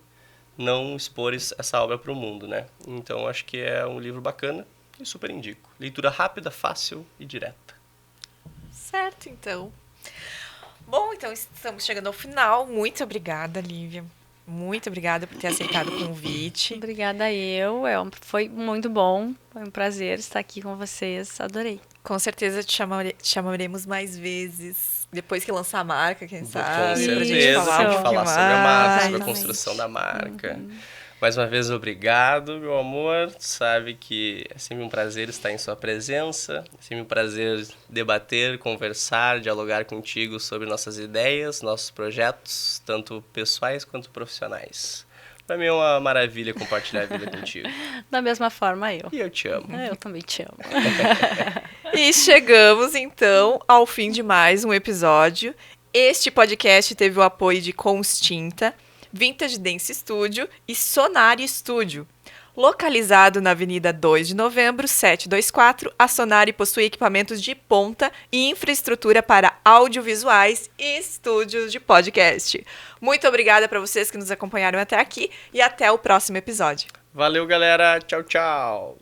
não expor essa obra para o mundo, né? Então, acho que é um livro bacana e super indico. Leitura rápida, fácil e direta. Certo, então. Bom, então estamos chegando ao final. Muito obrigada, Lívia. Muito obrigada por ter aceitado o convite. Obrigada foi muito bom, foi um prazer estar aqui com vocês, adorei. Com certeza te chamaremos mais vezes, depois que lançar a marca, quem sabe. Com certeza, pra gente falar sobre a marca, sobre a Exatamente. construção da marca. Mais uma vez, obrigado, meu amor. Tu sabe que é sempre um prazer estar em sua presença, é sempre um prazer debater, conversar, dialogar contigo sobre nossas ideias, nossos projetos, tanto pessoais quanto profissionais. Para mim é uma maravilha compartilhar a vida contigo. Da mesma forma, eu. E eu te amo. Eu também te amo. E chegamos, então, ao fim de mais um episódio. Este podcast teve o apoio de Constinta, Vintage Dance Studio e Sonari Studio. Localizado na Avenida 2 de Novembro, 724, a Sonari possui equipamentos de ponta e infraestrutura para audiovisuais e estúdios de podcast. Muito obrigada para vocês que nos acompanharam até aqui e até o próximo episódio. Valeu, galera. Tchau, tchau.